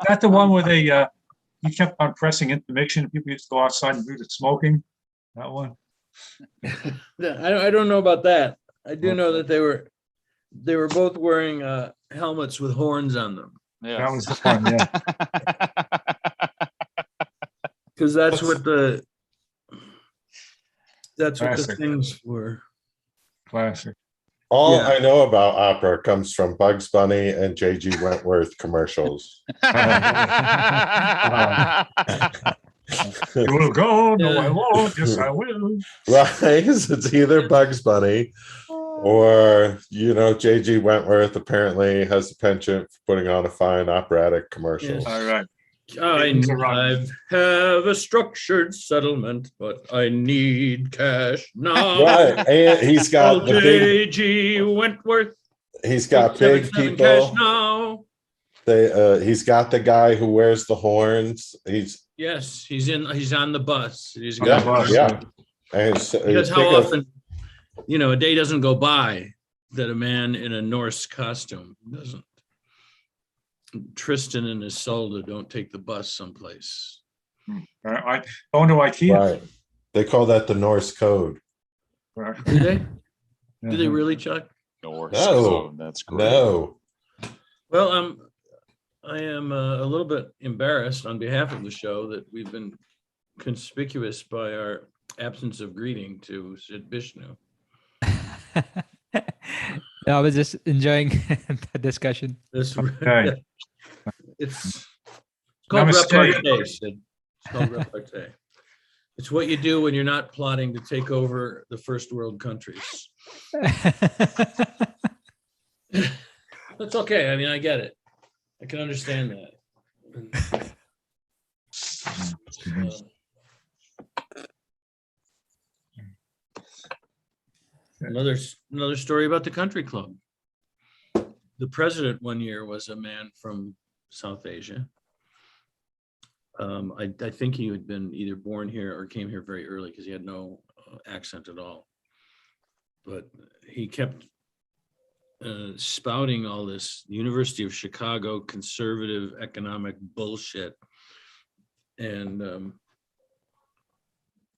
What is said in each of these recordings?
that the one where they he kept on pressing intermission and people used to go outside and do the smoking? That one? I don't know about that. I do know that they were both wearing helmets with horns on them. Yeah. That was the one, yeah. Because that's what the Classic. things were. Classic. All Yeah. I know about opera comes from Bugs Bunny and J.G. Wentworth commercials. You will go, no, I won't. Yes, I will. Right? It's either Bugs Bunny or, J.G. Wentworth apparently has a penchant for putting on a fine operatic commercial. Yes. All right. I have a structured settlement, but I need cash now. Right. And he's got the big, J.G. Wentworth. he's got big 877 people. cash now. He's got the guy who wears the horns. He's on the bus. He's Yeah. got yeah. And so, Because how think of- often, a day doesn't go by that a man in a Norse costume doesn't. Tristan and Isolde don't take the bus someplace. I go into IKEA. Right. They call that the Norse code. Right. Do they? Do they Mhm. really, Chuck? Norse No. code, that's great. No. Well, I am a little bit embarrassed on behalf of the show that we've been conspicuous by our absence of greeting to Sid Vishnu. No, I was just enjoying the discussion. Okay. It's called Namaste. repartee, Sid. It's called repartee. It's what you do when you're not plotting to take over the first world countries. That's okay. I mean, I get it. I can understand that. Another story about the country club. The president one year was a man from South Asia. I think he had been either born here or came here very early because he had no accent at all. But he kept spouting all this University of Chicago conservative economic bullshit. And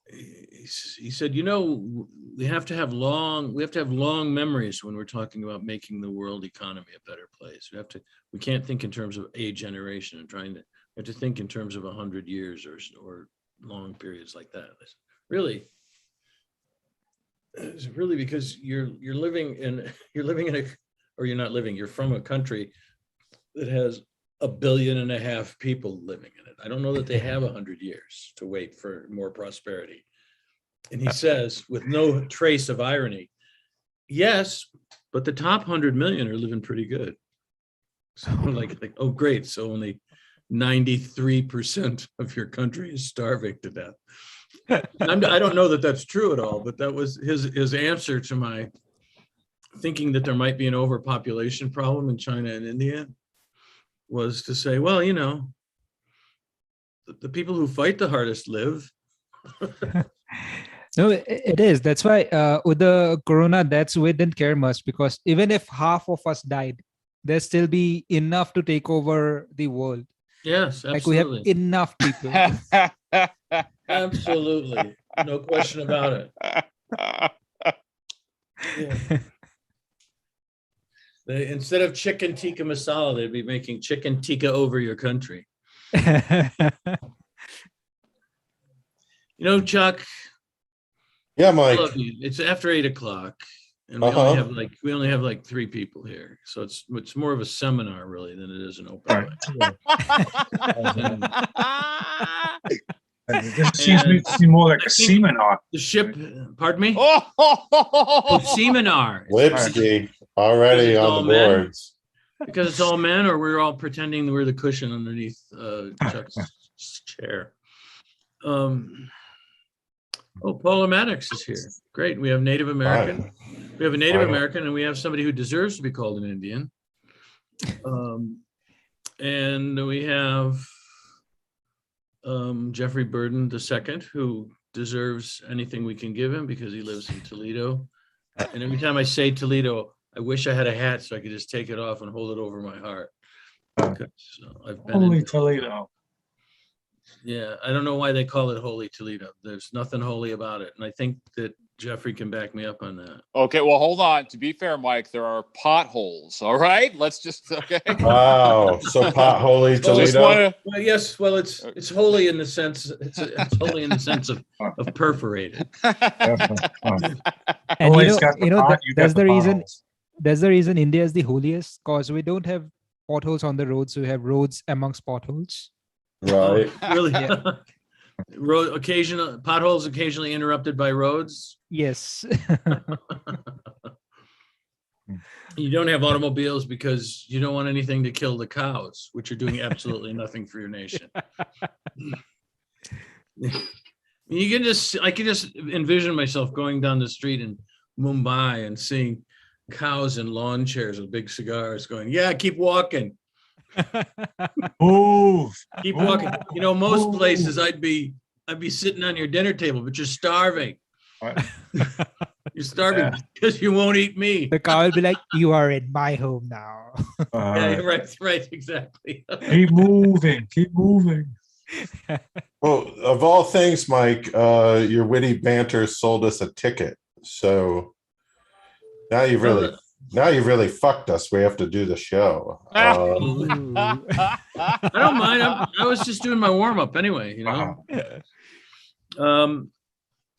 he said, we have to have long memories when we're talking about making the world economy a better place. We can't think in terms of a generation and we have to think in terms of 100 years or long periods like that. It's really because you're from a country that has 1.5 billion people living in it. I don't know that they have 100 years to wait for more prosperity. And he says, with no trace of irony, yes, but the top 100 million are living pretty good. So like, oh, great. So only 93% of your country is starving to death. I don't know that that's true at all, but that was his answer to my thinking that there might be an overpopulation problem in China and India, was to say, well, the people who fight the hardest live. No, it is. That's why with the corona deaths, we didn't care much, because even if half of us died, there'd still be enough to take over the world. Yes, absolutely. Like we have enough people. Absolutely. No question about it. Yeah. Instead of chicken tikka masala, they'd be making chicken tikka over your country. Chuck, Yeah, I Mike. love you. It's after 8:00, and we only have like 3 people here, so it's more of a seminar really than it is an open mic. This seems to be more like a seminar. The ship, pardon me? Oh, Seminar. Lipsky already All on the men. boards. Because it's all men, or we're all pretending that we're the cushion underneath Chuck's chair. Paula Maddox is here. Great. We have Native American. Hi. We have a Native Hi. American, and we have somebody who deserves to be called an Indian. And we have Jeffrey Burton II, who deserves anything we can give him because he lives in Toledo. And every time I say Toledo, I wish I had a hat so I could just take it off and hold it over my heart. because, I've been Holy in, Toledo. yeah, I don't know why they call it Holy Toledo. There's nothing holy about it. And I think that Jeffrey can back me up on that. Okay, well, hold on. To be fair, Mike, there are potholes. All right, let's just okay. Wow. So potholy Just Toledo. want Well, yes, well, it's holy in the sense, it's holy in the sense of perforated. And Always got the pot, you got that's the reason. potholes. That's the reason India is the holiest, because we don't have potholes on the roads. We have roads amongst potholes. Right. Really? Yeah. Road occasional potholes occasionally interrupted by roads. Yes. You don't have automobiles because you don't want anything to kill the cows, which are doing absolutely nothing for your nation. I can just envision myself going down the street in Mumbai and seeing cows in lawn chairs with big cigars going, yeah, keep walking. Move. Keep Move. walking. You know, most Move. places I'd be sitting on your dinner table, but you're starving. Right. You're starving Yeah. because you won't eat me. The cow will be like, "You are in my home now." Yeah, right, exactly. Keep moving. Keep moving. Well, of all things, Mike, your witty banter sold us a ticket. So now you've really fucked us. We have to do the show. I don't mind. I was just doing my warm up anyway. You know.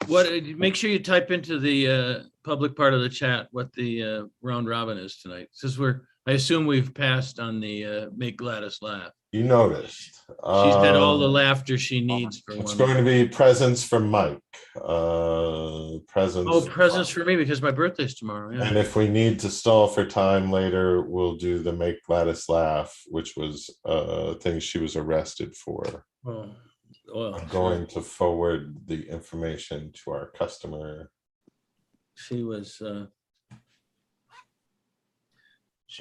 Make sure you type into the public part of the chat what the round robin is tonight. Since I assume we've passed on the make Gladys laugh. You noticed. She's had all the laughter she needs for It's one. going to be presents from Mike. Presents. Oh, presents for me because my birthday's tomorrow. And Yeah. if we need to stall for time later, we'll do the make Gladys laugh, which was thing she was arrested for. Well, I'm going to forward the information to our customer. she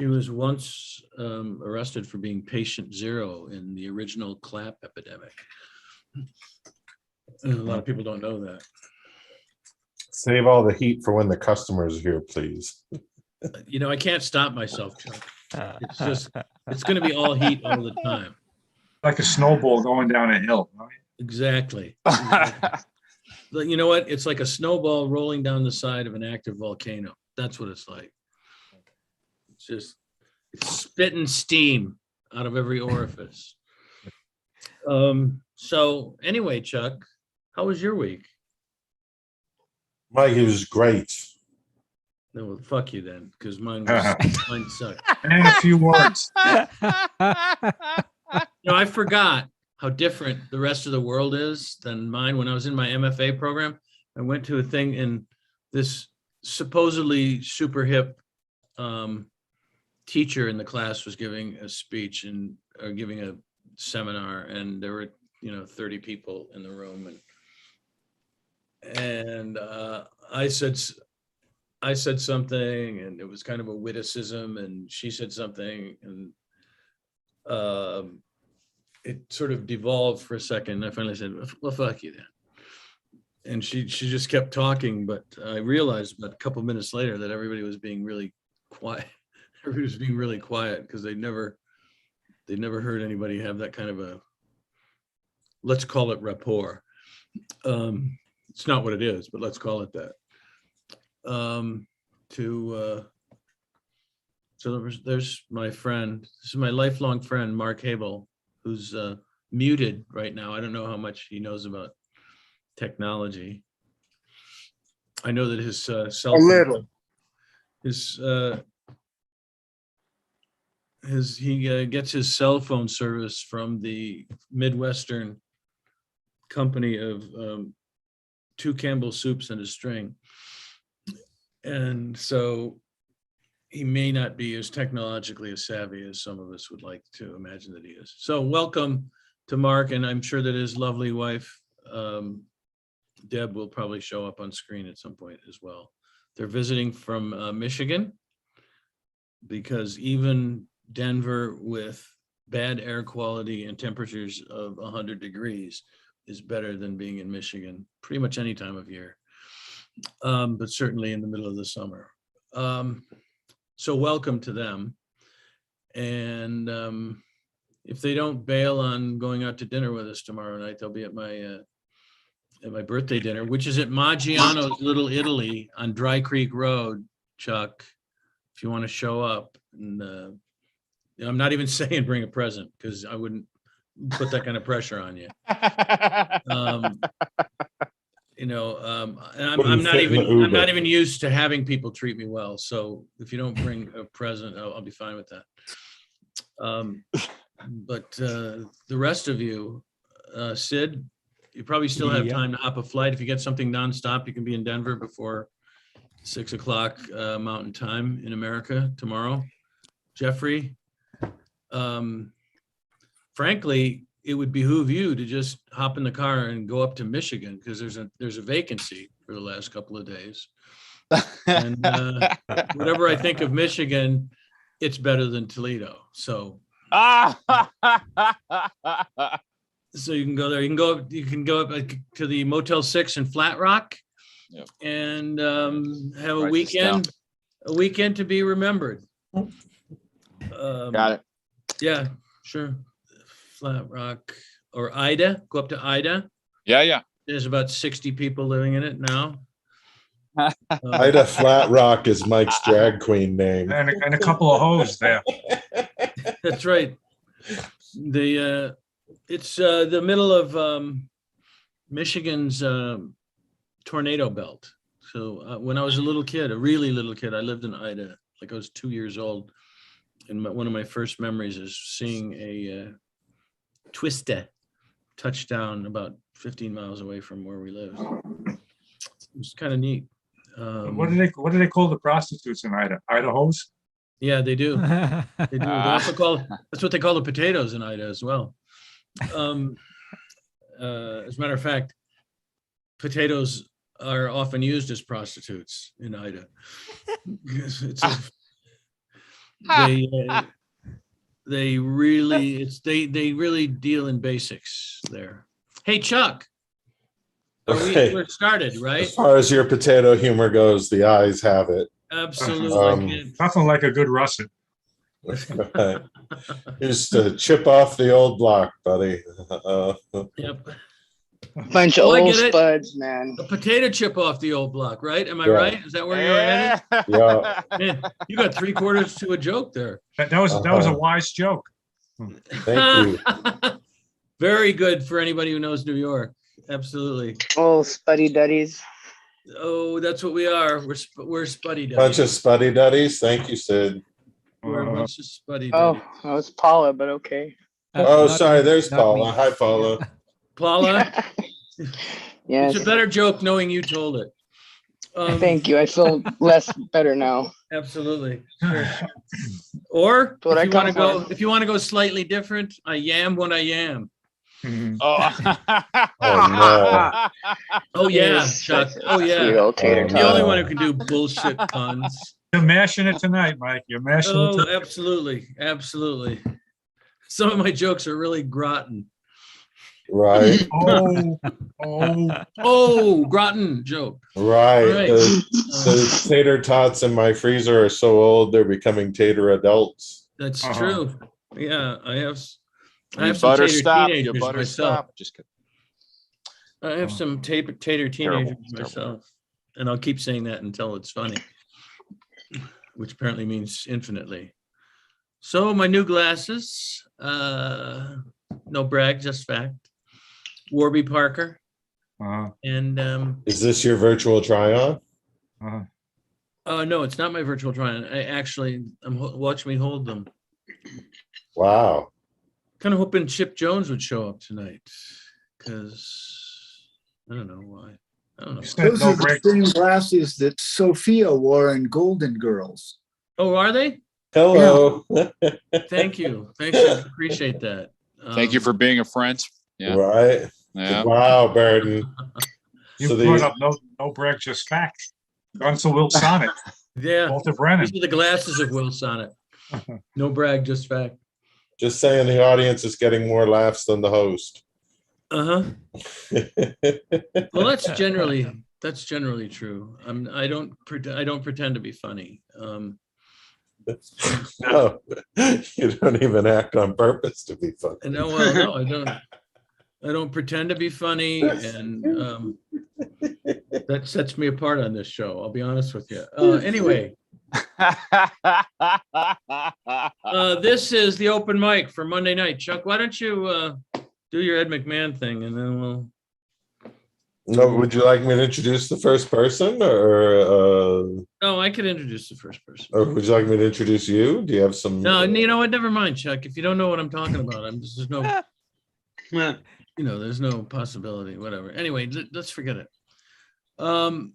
was once arrested for being patient zero in the original clap epidemic. And a lot of people don't know that. Save all the heat for when the customer's here, please. You know, I can't stop myself, Chuck. It's going to be all heat all the time. Like a snowball going down a hill. Right? Exactly. But you know what? It's like a snowball rolling down the side of an active volcano. That's what it's like. It's spitting steam out of every orifice. So anyway, Chuck, how was your week? Mike, it was great. No, well, fuck you then, because mine sucked. And a few words. You know, I forgot how different the rest of the world is than mine. When I was in my MFA program, I went to a thing and this supposedly super hip teacher in the class was giving a speech or giving a seminar, and there were 30 people in the room, and I said something, and it was kind of a witticism, and she said something, and it sort of devolved for a second. I finally said, well, fuck you then. And she just kept talking, but I realized about a couple minutes later that everybody was being really quiet. Everybody was being really quiet because they'd never heard anybody have that kind of a, let's call it rapport. It's not what it is, but let's call it that. So there's my friend. This is my lifelong friend, Mark Habel, who's muted right now. I don't know how much he knows about technology. I know that his cell phone, he gets his cell phone service from the Midwestern company of 2 Campbell soups and a string. And so he may not be as technologically as savvy as some of us would like to imagine that he is. So welcome to Mark, and I'm sure that his lovely wife, Deb, will probably show up on screen at some point as well. They're visiting from Michigan, because even Denver with bad air quality and temperatures of 100 degrees is better than being in Michigan pretty much any time of year, but certainly in the middle of the summer. So welcome to them. And if they don't bail on going out to dinner with us tomorrow night, they'll be at my birthday dinner, which is at Maggiano's Little Italy on Dry Creek Road, Chuck, if you want to show up. And I'm not even saying bring a present because I wouldn't put that kind of pressure on you. And Wouldn't fit in the I'm not Uber. even used to having people treat me well. So if you don't bring a present, I'll be fine with that. But the rest of you, Sid, you probably still have Yeah. time to hop a flight. If you get something nonstop, you can be in Denver before 6 o'clock Mountain Time in America tomorrow. Jeffrey, frankly, it would behoove you to just hop in the car and go up to Michigan because there's a vacancy for the last couple of days. And whatever I think of Michigan, it's better than Toledo. So you can go there. You can go up to the Motel 6 in Flat Rock. Yep. And have a Write this down. weekend to be remembered. Got it. Yeah, sure. Flat Rock or Ida. Go up to Ida. Yeah. There's about 60 people living in it now. Ida Flat Rock is Mike's drag queen name. And a couple of hoes there. That's right. It's the middle of Michigan's tornado belt. So when I was a little kid, a really little kid, I lived in Ida, like I was 2 years old. And one of my first memories is seeing a twister touchdown about 15 miles away from where we lived. It was kind of neat. What do they call the prostitutes in Idaho's? Yeah, they do. They do. They also that's what they call the potatoes in Ida as well. As a matter of fact, potatoes are often used as prostitutes in Ida. They really deal in basics there. Hey, Chuck, Okay. we're started, right? As far as your potato humor goes, the eyes have it. Absolutely. Nothing like a good russet. Used to chip off the old block, buddy. Yep. Bunch of Oh, I old get it. spuds, man. A potato chip off the old block, right? Am I Yeah. right? Is that where you're headed? Yeah. Man, you got 3/4 to a joke there. That was a wise joke. Thank you. Very good for anybody who knows New York. Absolutely. Old spuddy duddies. Oh, that's what we are. We're spuddy Bunch of duddies. spuddy duddies. Thank you, Sid. We're a bunch of spuddy Oh, duddies. that was Paula, but okay. Oh, Not sorry. me, There's not Paula. me. Hi, Paula. Paula, Yes. it's a better joke knowing you told it. Thank you. I feel less better now. Absolutely. Sure. Or What I if you want to come go, for. if you want to go slightly different, I am what I am. Mhm. Oh, no. Oh yeah, Yes, Chuck. that's Oh Sweet yeah. old tater Oh, The only tot. one who can do bullshit puns. You're mashing it tonight, Mike. You're mashing it Oh, tonight. absolutely. Absolutely. Some of my jokes are really gratin. Right. Oh, gratin joke. Right. Right. The tater tots in my freezer are so old, they're becoming tater adults. That's Uh-huh. true. Yeah, I have you some butter tater stop. You teenagers butter myself. stop. Just kidding. I have some tater Terrible, teenagers terrible. myself. And I'll keep saying that until it's funny, which apparently means infinitely. So my new glasses, no brag, just fact. Warby Parker. And Is this your virtual try-on? no, it's not my virtual try-on. Watch me hold them. Wow. Kind of hoping Chip Jones would show up tonight, because I don't know why. I don't know. Those are the same glasses that Sophia wore in Golden Girls. Oh, are they? Hello. Thank you. Thanks. I appreciate that. Thank you for being a friend. Yeah. Right. Yeah. Wow, Burton. You So brought these- up no brag, just fact. Guns to Will Sonic, Yeah. Walter Brennan. These are the glasses of Will Sonnet. No brag, just fact. Just saying the audience is getting more laughs than the host. Uh-huh. Well, that's generally true. I don't pretend to be funny. No, you don't even act on purpose to be funny. And no, I don't. I don't pretend to be funny, and that sets me apart on this show. I'll be honest with you. Anyway, this is the open mic for Monday night. Chuck, why don't you do your Ed McMahon thing, and then we'll. No, would you like me to introduce the first person, or No, I could introduce the first person. or would you like me to introduce you? Do you have some? No, you know what? Never mind, Chuck. If you don't know what I'm talking about, there's no. There's no possibility, whatever. Anyway, let's forget it. I'm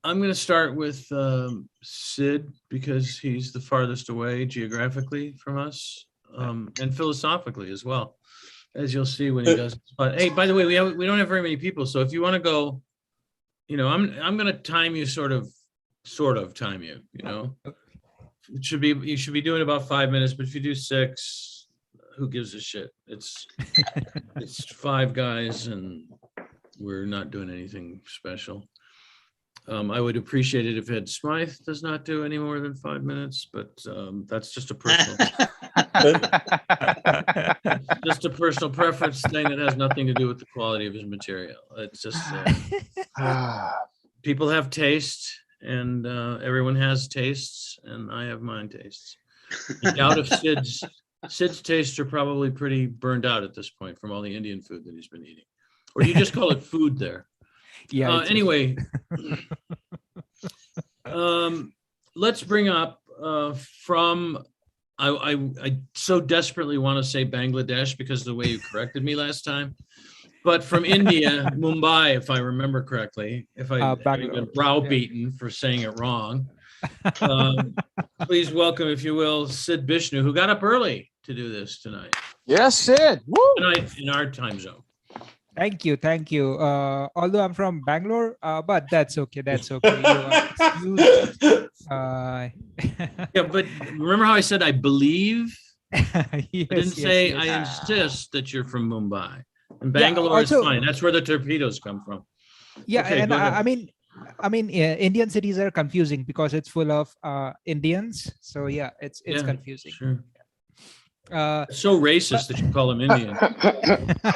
going to start with Sid because he's the farthest away geographically from us, and philosophically as well, as you'll see when he does. But hey, by the way, we don't have very many people, so if you want to go, I'm going to time you, sort of time you. It should be you should be doing about 5 minutes, but if you do 6. Who gives a shit? It's 5 guys and we're not doing anything special. I would appreciate it if Ed Smythe does not do any more than 5 minutes, but that's just a personal preference thing that has nothing to do with the quality of his material. It's just people have taste, and everyone has tastes, and I have mine tastes. I doubt if Sid's tastes are probably pretty burned out at this point from all the Indian food that he's been eating. Or do you just call it food there? Yeah. Anyway, let's bring up from, I so desperately want to say Bangladesh because of the way you corrected me last time. But from India, Mumbai, if I remember correctly, if I haven't been browbeaten for saying it wrong. Please welcome, if you will, Sid Vishnu, who got up early to do this tonight. Yes, Sid. Woo! Tonight in our time zone. Thank you. Although I'm from Bangalore, but that's okay. You are excused. Yeah, but remember how I said I believe? I didn't say yes. I insist that you're from Mumbai. And Bangalore is fine. That's where the torpedoes come from. Yeah, Okay, and go ahead. I mean, Indian cities are confusing because it's full of Indians. So yeah, it's confusing. Sure. It's so racist that you call them Indian.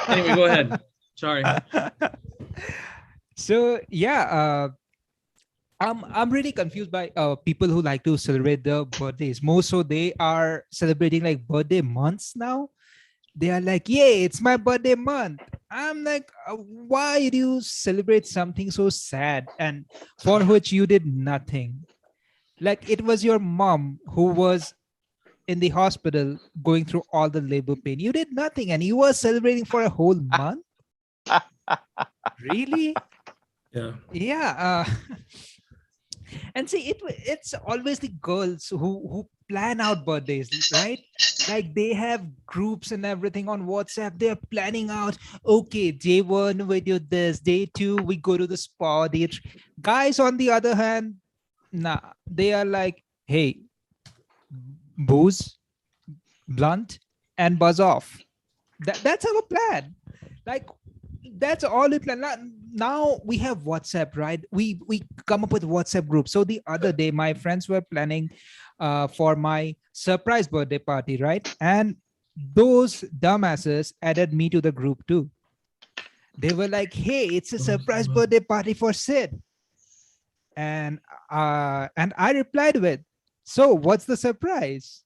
Anyway, go ahead. Sorry. So yeah, I'm really confused by people who like to celebrate their birthdays. More so, they are celebrating like birthday months now. They are like, yay, it's my birthday month. I'm like, why do you celebrate something so sad and for which you did nothing? Like it was your mom who was in the hospital going through all the labor pain. You did nothing and you were celebrating for a whole month? Really? Yeah. Yeah. And see, it's always the girls who plan out birthdays, right? Like they have groups and everything on WhatsApp. They're planning out, okay, day 1, we do this. Day 2, we go to the spa. Guys, on the other hand, nah, they are like, hey, booze, blunt, and buzz off. That's our plan. Like, that's all we plan. Now we have WhatsApp, right? We come up with WhatsApp groups. So the other day, my friends were planning for my surprise birthday party, right? And those dumbasses added me to the group too. They were like, hey, it's a surprise birthday party for Sid. And I replied with, so what's the surprise?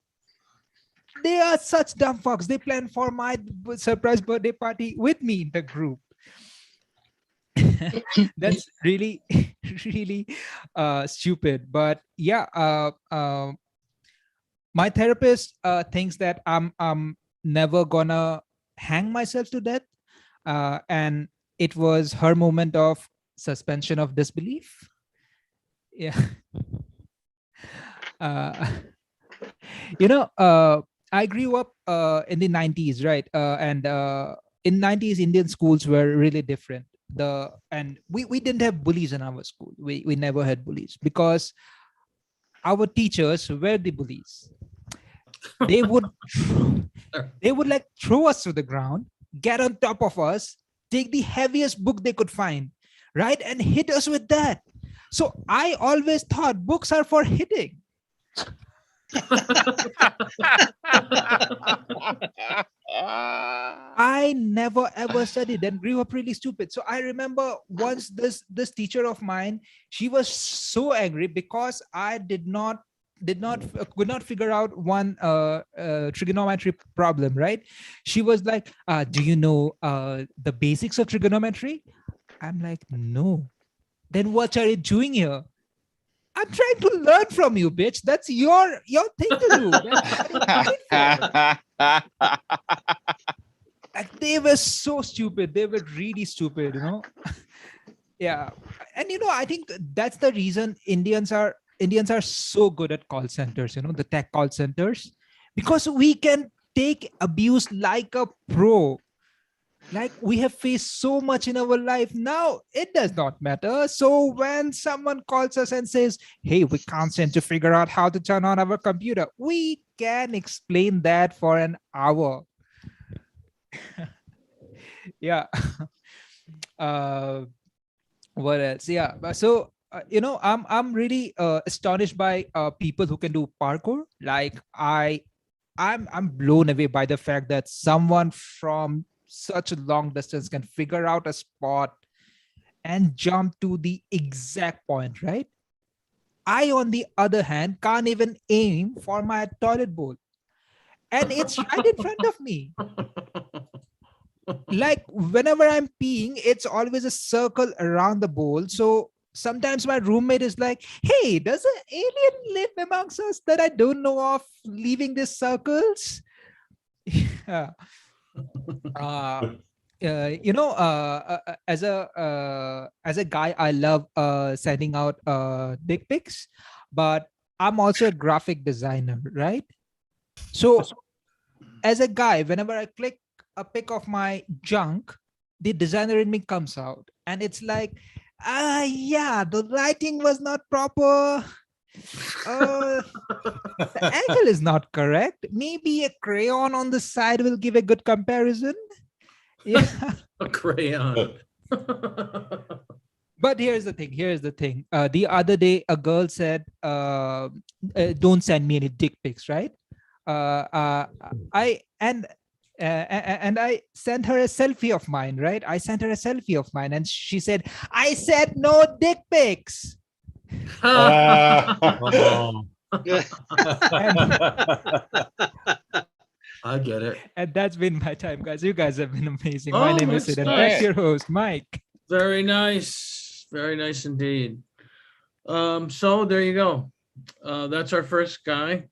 They are such dumb fucks. They planned for my surprise birthday party with me in the group. That's really, really stupid. But yeah, my therapist thinks that I'm never gonna hang myself to death. And it was her moment of suspension of disbelief. Yeah. I grew up in the 90s, right? And in 90s, Indian schools were really different. We didn't have bullies in our school. We never had bullies because our teachers were the bullies. They would like throw us to the ground, get on top of us, take the heaviest book they could find, right? And hit us with that. So I always thought books are for hitting. I never ever studied and grew up really stupid. So I remember once this teacher of mine, she was so angry because I could not figure out one trigonometry problem, right? She was like, do you know the basics of trigonometry? I'm like, no. Then what are you doing here? I'm trying to learn from you, bitch. That's your thing to do. That's what you did for. Like, they were so stupid. They were really stupid, you know. Yeah. And I think that's the reason Indians are so good at call centers, the tech call centers, because we can take abuse like a pro. Like, we have faced so much in our life now, it does not matter. So when someone calls us and says, hey, we can't seem to figure out how to turn on our computer, we can explain that for an hour. Yeah. What else? Yeah. So I'm really astonished by people who can do parkour. Like, I'm blown away by the fact that someone from such a long distance can figure out a spot and jump to the exact point, right? I, on the other hand, can't even aim for my toilet bowl, and it's right in front of me. Like, whenever I'm peeing, it's always a circle around the bowl. So sometimes my roommate is like, hey, does an alien live amongst us that I don't know of, leaving these circles? Yeah. As a guy, I love sending out dick pics, but I'm also a graphic designer, right? So as a guy, whenever I click a pic of my junk, the designer in me comes out, and it's like, yeah, the lighting was not proper. The angle is not correct. Maybe a crayon on the side will give a good comparison. Yeah. A crayon. But here's the thing. The other day, a girl said, don't send me any dick pics, right? I sent her a selfie of mine, right? I sent her a selfie of mine, and she said, I said no dick pics. Oh, I get it. And that's been my time, guys. You guys have been amazing. Oh, My name is that's Sid, and nice. that's your host, Mike. Very nice. Very nice indeed. So there you go. That's our first guy.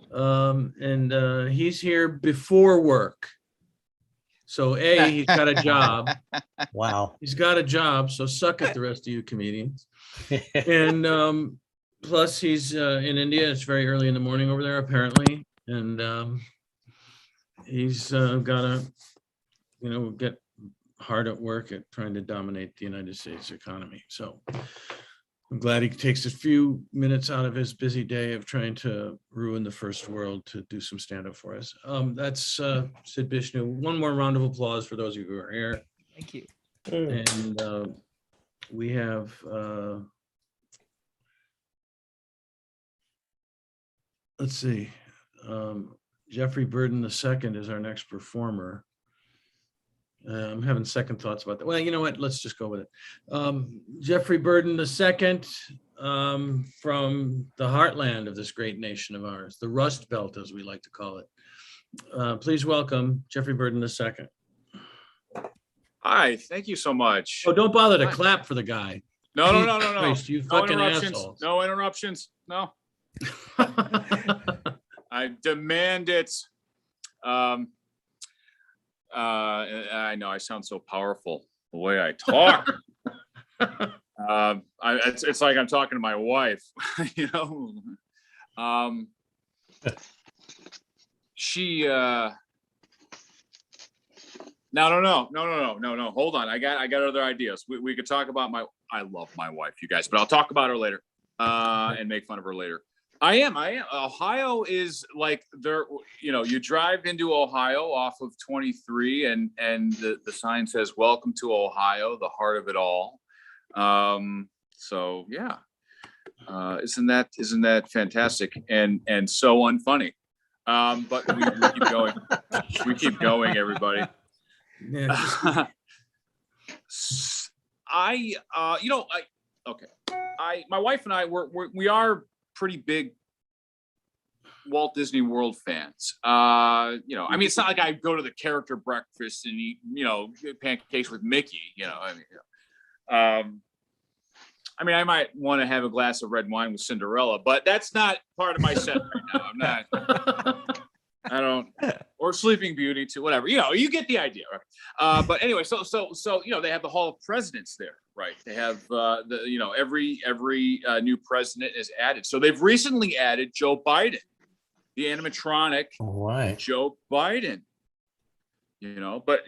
And he's here before work. So he's got a job. Wow. He's got a job. So suck it, the rest of you comedians. And plus he's in India. It's very early in the morning over there, apparently. And he's got to, get hard at work at trying to dominate the United States economy. So I'm glad he takes a few minutes out of his busy day of trying to ruin the first world to do some stand-up for us. That's Sid Vishnu. One more round of applause for those of you who are here. Thank you. And we have let's see, Jeffrey Burton II is our next performer. I'm having second thoughts about that. Well, you know what? Let's just go with it. Jeffrey Burton II, from the heartland of this great nation of ours, the Rust Belt, as we like to call it. Please welcome Jeffrey Burton II. Hi, thank you so much. Oh, don't bother to clap for the guy. No. Christ, you No fucking interruptions. assholes. No interruptions. No. I demand it. I know I sound so powerful the way I talk. It's like I'm talking to my wife, She no. Hold on. I got other ideas. We could talk about I love my wife, you guys, but I'll talk about her later and make fun of her later. I am. Ohio is like there, you drive into Ohio off of 23 and the sign says, welcome to Ohio, the heart of it all. So yeah, Isn't that fantastic and so unfunny? But we keep going. We keep going, everybody. Yeah, My wife and I we are pretty big Walt Disney World fans. I mean, it's not like I go to the character breakfast and eat, pancakes with Mickey. I mean, I might want to have a glass of red wine with Cinderella, but that's not part of my set right now. I'm not. I don't. Or Sleeping Beauty too. Whatever. You get the idea, right? But anyway, so they have the Hall of Presidents there, right? They have every new president is added. So they've recently added Joe Biden, the animatronic Joe Biden. But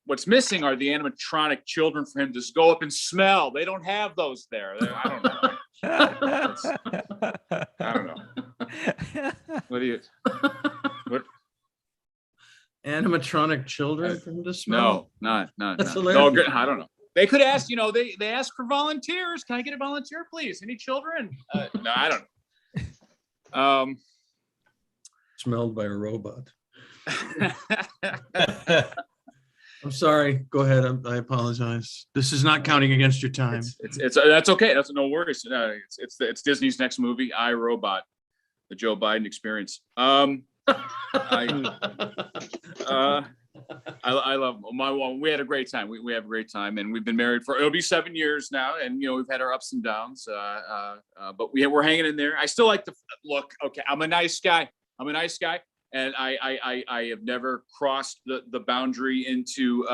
what's missing are the animatronic children for him to just go up and smell. They don't have those there. I don't know. I don't know. What do you? What? animatronic children for him to smell. No. That's No, hilarious. I don't know. They could ask, they ask for volunteers. Can I get a volunteer, please? Any children? No, I don't know. Smelled by a robot. I'm sorry. Go ahead. I apologize. This is not counting against your time. It's that's okay. That's no worries. It's Disney's next movie, I, Robot, the Joe Biden experience. I love my one. We had a great time. We have a great time, and we've been married for it'll be 7 years now, and we've had our ups and downs. But we're hanging in there. I still like to look. Okay, I'm a nice guy. And I have never crossed the boundary into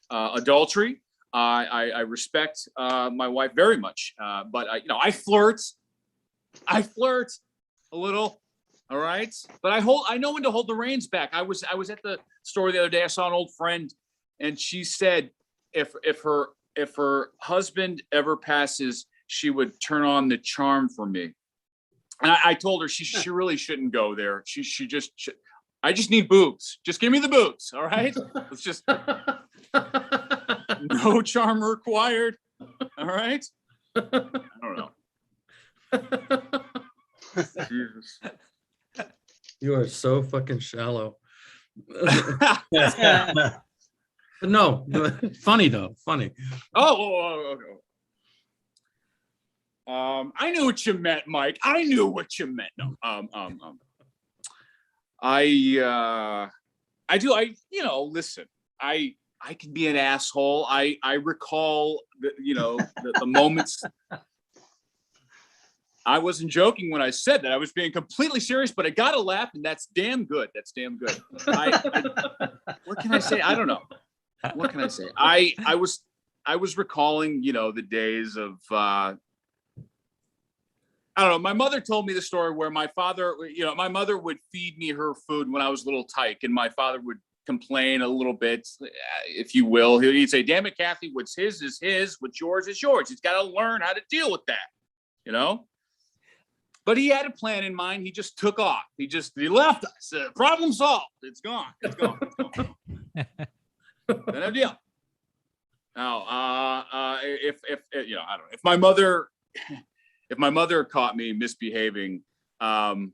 adultery. I respect my wife very much, but I flirt a little. All right, but I know when to hold the reins back. I was at the store the other day. I saw an old friend, and she said if her husband ever passes, she would turn on the charm for me. And I told her she really shouldn't go there. I just need boobs. Just give me the boobs. All right. It's just no charm required. All right. I don't know. Jesus. You are so fucking shallow. But no, funny though. Funny. Oh. I knew what you meant, Mike. I knew what you meant. No. I do. Listen. I can be an asshole. I recall the moments. I wasn't joking when I said that. I was being completely serious, but I got a laugh, and that's damn good. What can I say? I don't know. What can I say? I was recalling, the days of. I don't know. My mother told me the story where my mother would feed me her food when I was a little tyke, and my father would complain a little bit, if you will. He'd say, "Damn it, Kathy, what's his is his, what's yours is yours." He's got to learn how to deal with that, But he had a plan in mind. He just took off. He left us. Problem solved. It's gone. No deal. Now, if I don't know, if my mother caught me misbehaving, or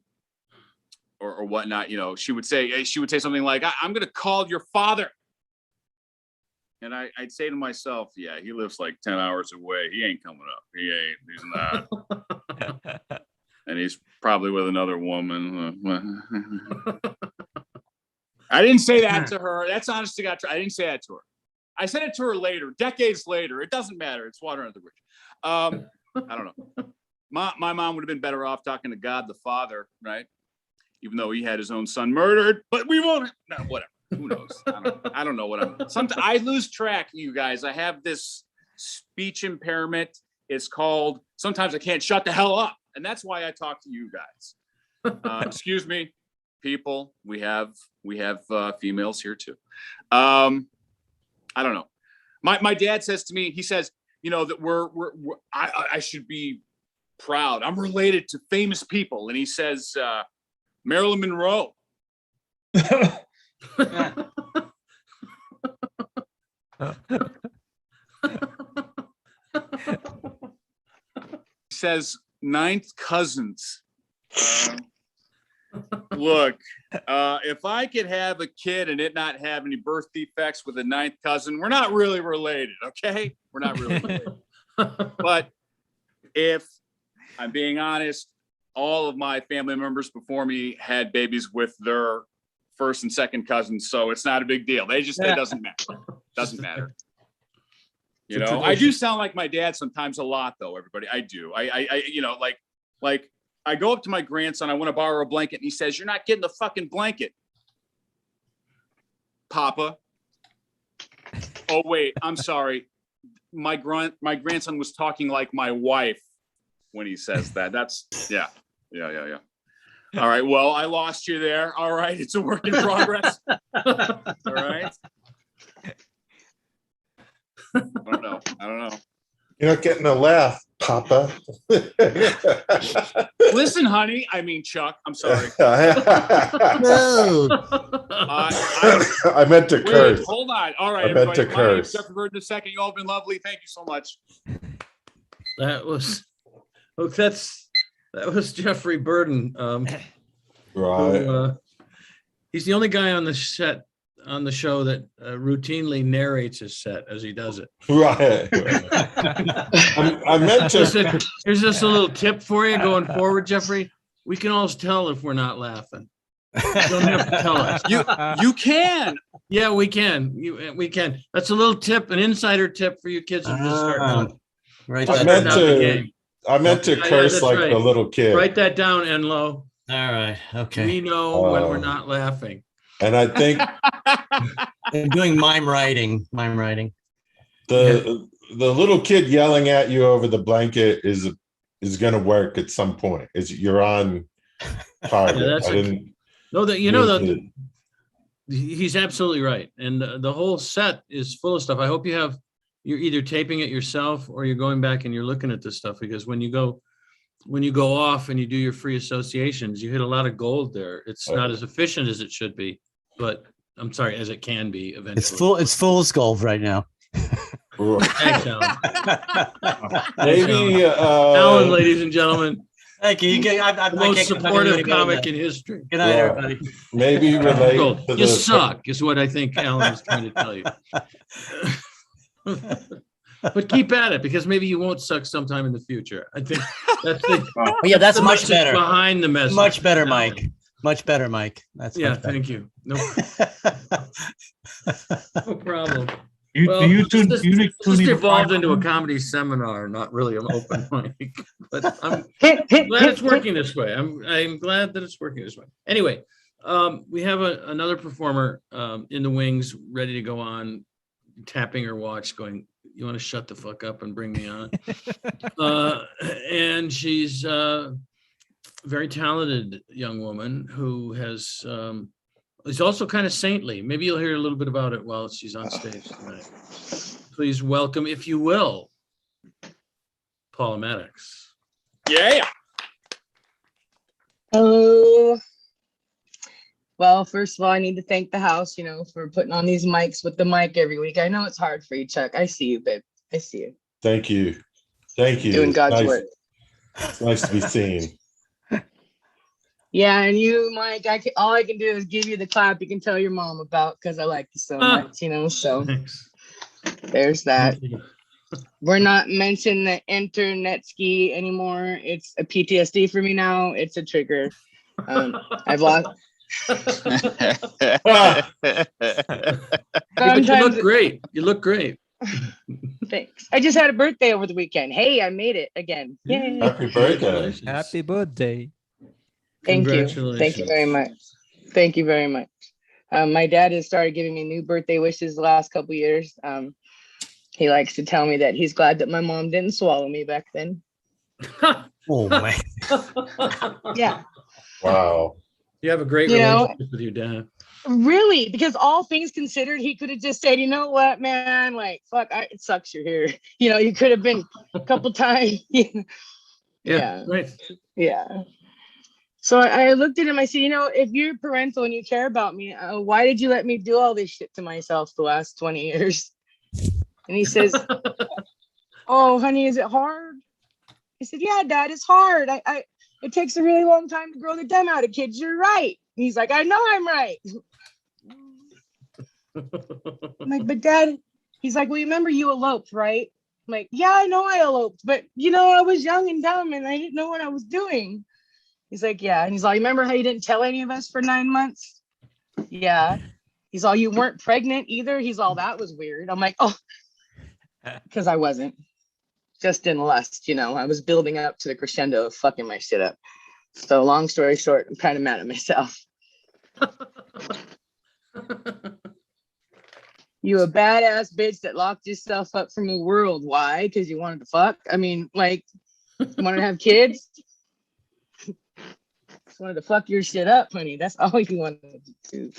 whatnot, she would say something like, "I'm going to call your father." And I'd say to myself, "Yeah, he lives like 10 hours away. He ain't coming up. He's not." And he's probably with another woman. I didn't say that to her. That's honest to God. I didn't say that to her. I said it to her later, decades later. It doesn't matter. It's water under the bridge. I don't know. My mom would have been better off talking to God the Father, right? Even though he had his own son murdered. But we won't. No, whatever. Who knows? I don't know what I'm. Sometimes I lose track, you guys. I have this speech impairment. It's called. Sometimes I can't shut the hell up. And that's why I talk to you guys. Excuse me, people. We have females here too. I don't know. My dad says to me, he says, that I should be proud. I'm related to famous people, and he says Marilyn Monroe. Says ninth cousins. Look, if I could have a kid and it not have any birth defects with a ninth cousin, we're not really related, okay? We're not really related. But if I'm being honest, all of my family members before me had babies with their first and second cousins, so it's not a big deal. It doesn't matter. Doesn't matter. You know, I do sound like my dad sometimes a lot, though. Everybody, I do. I you know, like I go up to my grandson. I want to borrow a blanket, and he says, "You're not getting the fucking blanket, Papa." Oh wait, I'm sorry. My grandson was talking like my wife when he says that. That's yeah. All right. Well, I lost you there. All right. It's a work in progress. All right. I don't know. You're not getting a laugh, Papa. Listen, honey. I mean, Chuck. I'm sorry. No. I meant to curse. Wait, hold on. All right. I meant to everybody. My name's curse. Jeffrey Burton II. You all been lovely. Thank you so much. That was, look, that was Jeffrey Burton. Right. Who, he's the only guy on the set on the show that routinely narrates his set as he does it. Right. I meant to. Here's just a little tip for you going forward, Jeffrey. We can always tell if we're not laughing. You don't have to tell us. You can. Yeah, we can. We can. That's a little tip, an insider tip for you kids who just start doing. Right. I meant to curse that's like right. the little kid. Write that down, Enlo. All right. Okay. We know when we're not laughing. And I think I'm doing mime writing. the little kid yelling at you over the blanket is going to work at some point. You're on target. He's absolutely right. And the whole set is full of stuff. I hope you're either taping it yourself or you're going back and you're looking at this stuff, because when you go off and you do your free associations, you hit a lot of gold there. It's not as efficient as it should be, but I'm sorry, as it can be eventually. It's fool's gold right now. Thanks, Alan. Maybe Alan, ladies and gentlemen. Thank you. The most supportive comic in history. Good night, everybody. Maybe relate to You suck, is what I think Alan is trying to tell you. But keep at it, because maybe you won't suck sometime in the future. I think that's that's much better. Behind the message. Much better, Mike. Much better, Mike. That's thank you. No problem. You just evolved into a comedy seminar, not really an open mic. But I'm glad it's working this way. I'm glad that it's working this way. Anyway, we have another performer in the wings, ready to go on, tapping her watch, going, "You want to shut the fuck up and bring me on?" And she's a very talented young woman who is also kind of saintly. Maybe you'll hear a little bit about it while she's on stage tonight. Please welcome, if you will, Paula Maddox. Yeah. Hello. Well, first of all, I need to thank the house, for putting on these mics with the mic every week. I know it's hard for you, Chuck. I see you, babe. I see you. Thank you. Doing God's work. It's nice to be seen. Yeah, and you, Mike, all I can do is give you the clap you can tell your mom about, because I like you so much, so Thanks. There's that. We're not mentioning the internet ski anymore. It's a PTSD for me now. It's a trigger. I've lost. But you look great. You look great. Thanks. I just had a birthday over the weekend. Hey, I made it again. Yay. Happy birthday. Happy birthday. Thank you. Congratulations. Thank you very much. Thank you very much. My dad has started giving me new birthday wishes the last couple years. He likes to tell me that he's glad that my mom didn't swallow me back then. Oh man. Yeah. Wow. You have a great relationship with your dad. Really, because all things considered, he could have just said, "You know what, man? Like, fuck, it sucks you're here." You could have been a couple times. Yeah. Right. Yeah. So I looked at him. I said, if you're parental and you care about me, why did you let me do all this shit to myself the last 20 years? And he says, "Oh, honey, is it hard?" I said, yeah, Dad, it's hard. It takes a really long time to grow the dem out of kids. You're right. He's like, I know I'm right. I'm like, but Dad, he's like, well, you remember you eloped, right? I'm like, yeah, I know I eloped, but I was young and dumb and I didn't know what I was doing. He's like, yeah. And he's like, remember how you didn't tell any of us for 9 months? Yeah. He's all, you weren't pregnant either. He's all, that was weird. I'm like, oh, because I wasn't. Just in lust, I was building up to the crescendo of fucking my shit up. So long story short, I'm kind of mad at myself. You a badass bitch that locked yourself up from the world. Why? Because you wanted to fuck? I mean, like, you wanted to have kids? Just wanted to fuck your shit up, honey. That's all you wanted to do.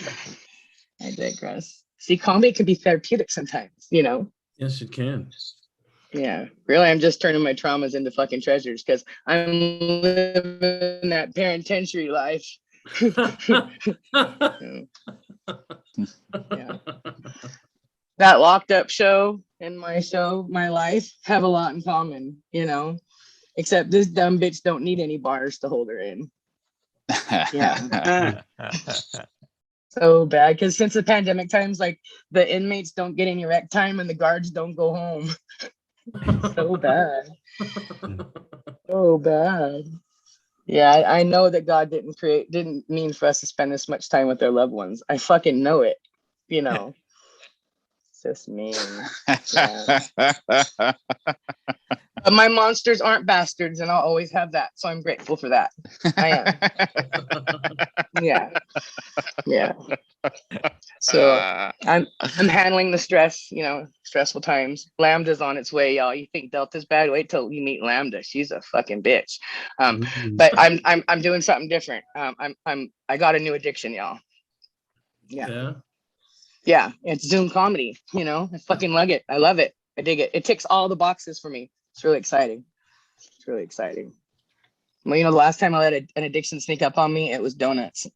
I digress. See, comedy can be therapeutic sometimes, Yes, it can. Yeah, really, I'm just turning my traumas into fucking treasures because I'm living that penitentiary life. Yeah. That locked up show and my show, my life, have a lot in common, except this dumb bitch don't need any bars to hold her in. Yeah. So bad because since the pandemic times, like the inmates don't get any rec time and the guards don't go home. So bad. So bad. Yeah, I know that God didn't mean for us to spend this much time with their loved ones. I fucking know it, It's just mean. Yeah. But my monsters aren't bastards, and I'll always have that. So I'm grateful for that. I am. Yeah. So I'm handling the stress, stressful times. Lambda's on its way, y'all. You think Delta's bad? Wait till you meet Lambda. She's a fucking bitch. But I'm doing something different. I got a new addiction, y'all. Yeah, it's Zoom comedy. I fucking love it. I love it. I dig it. It ticks all the boxes for me. It's really exciting. Well, the last time I let an addiction sneak up on me, it was donuts,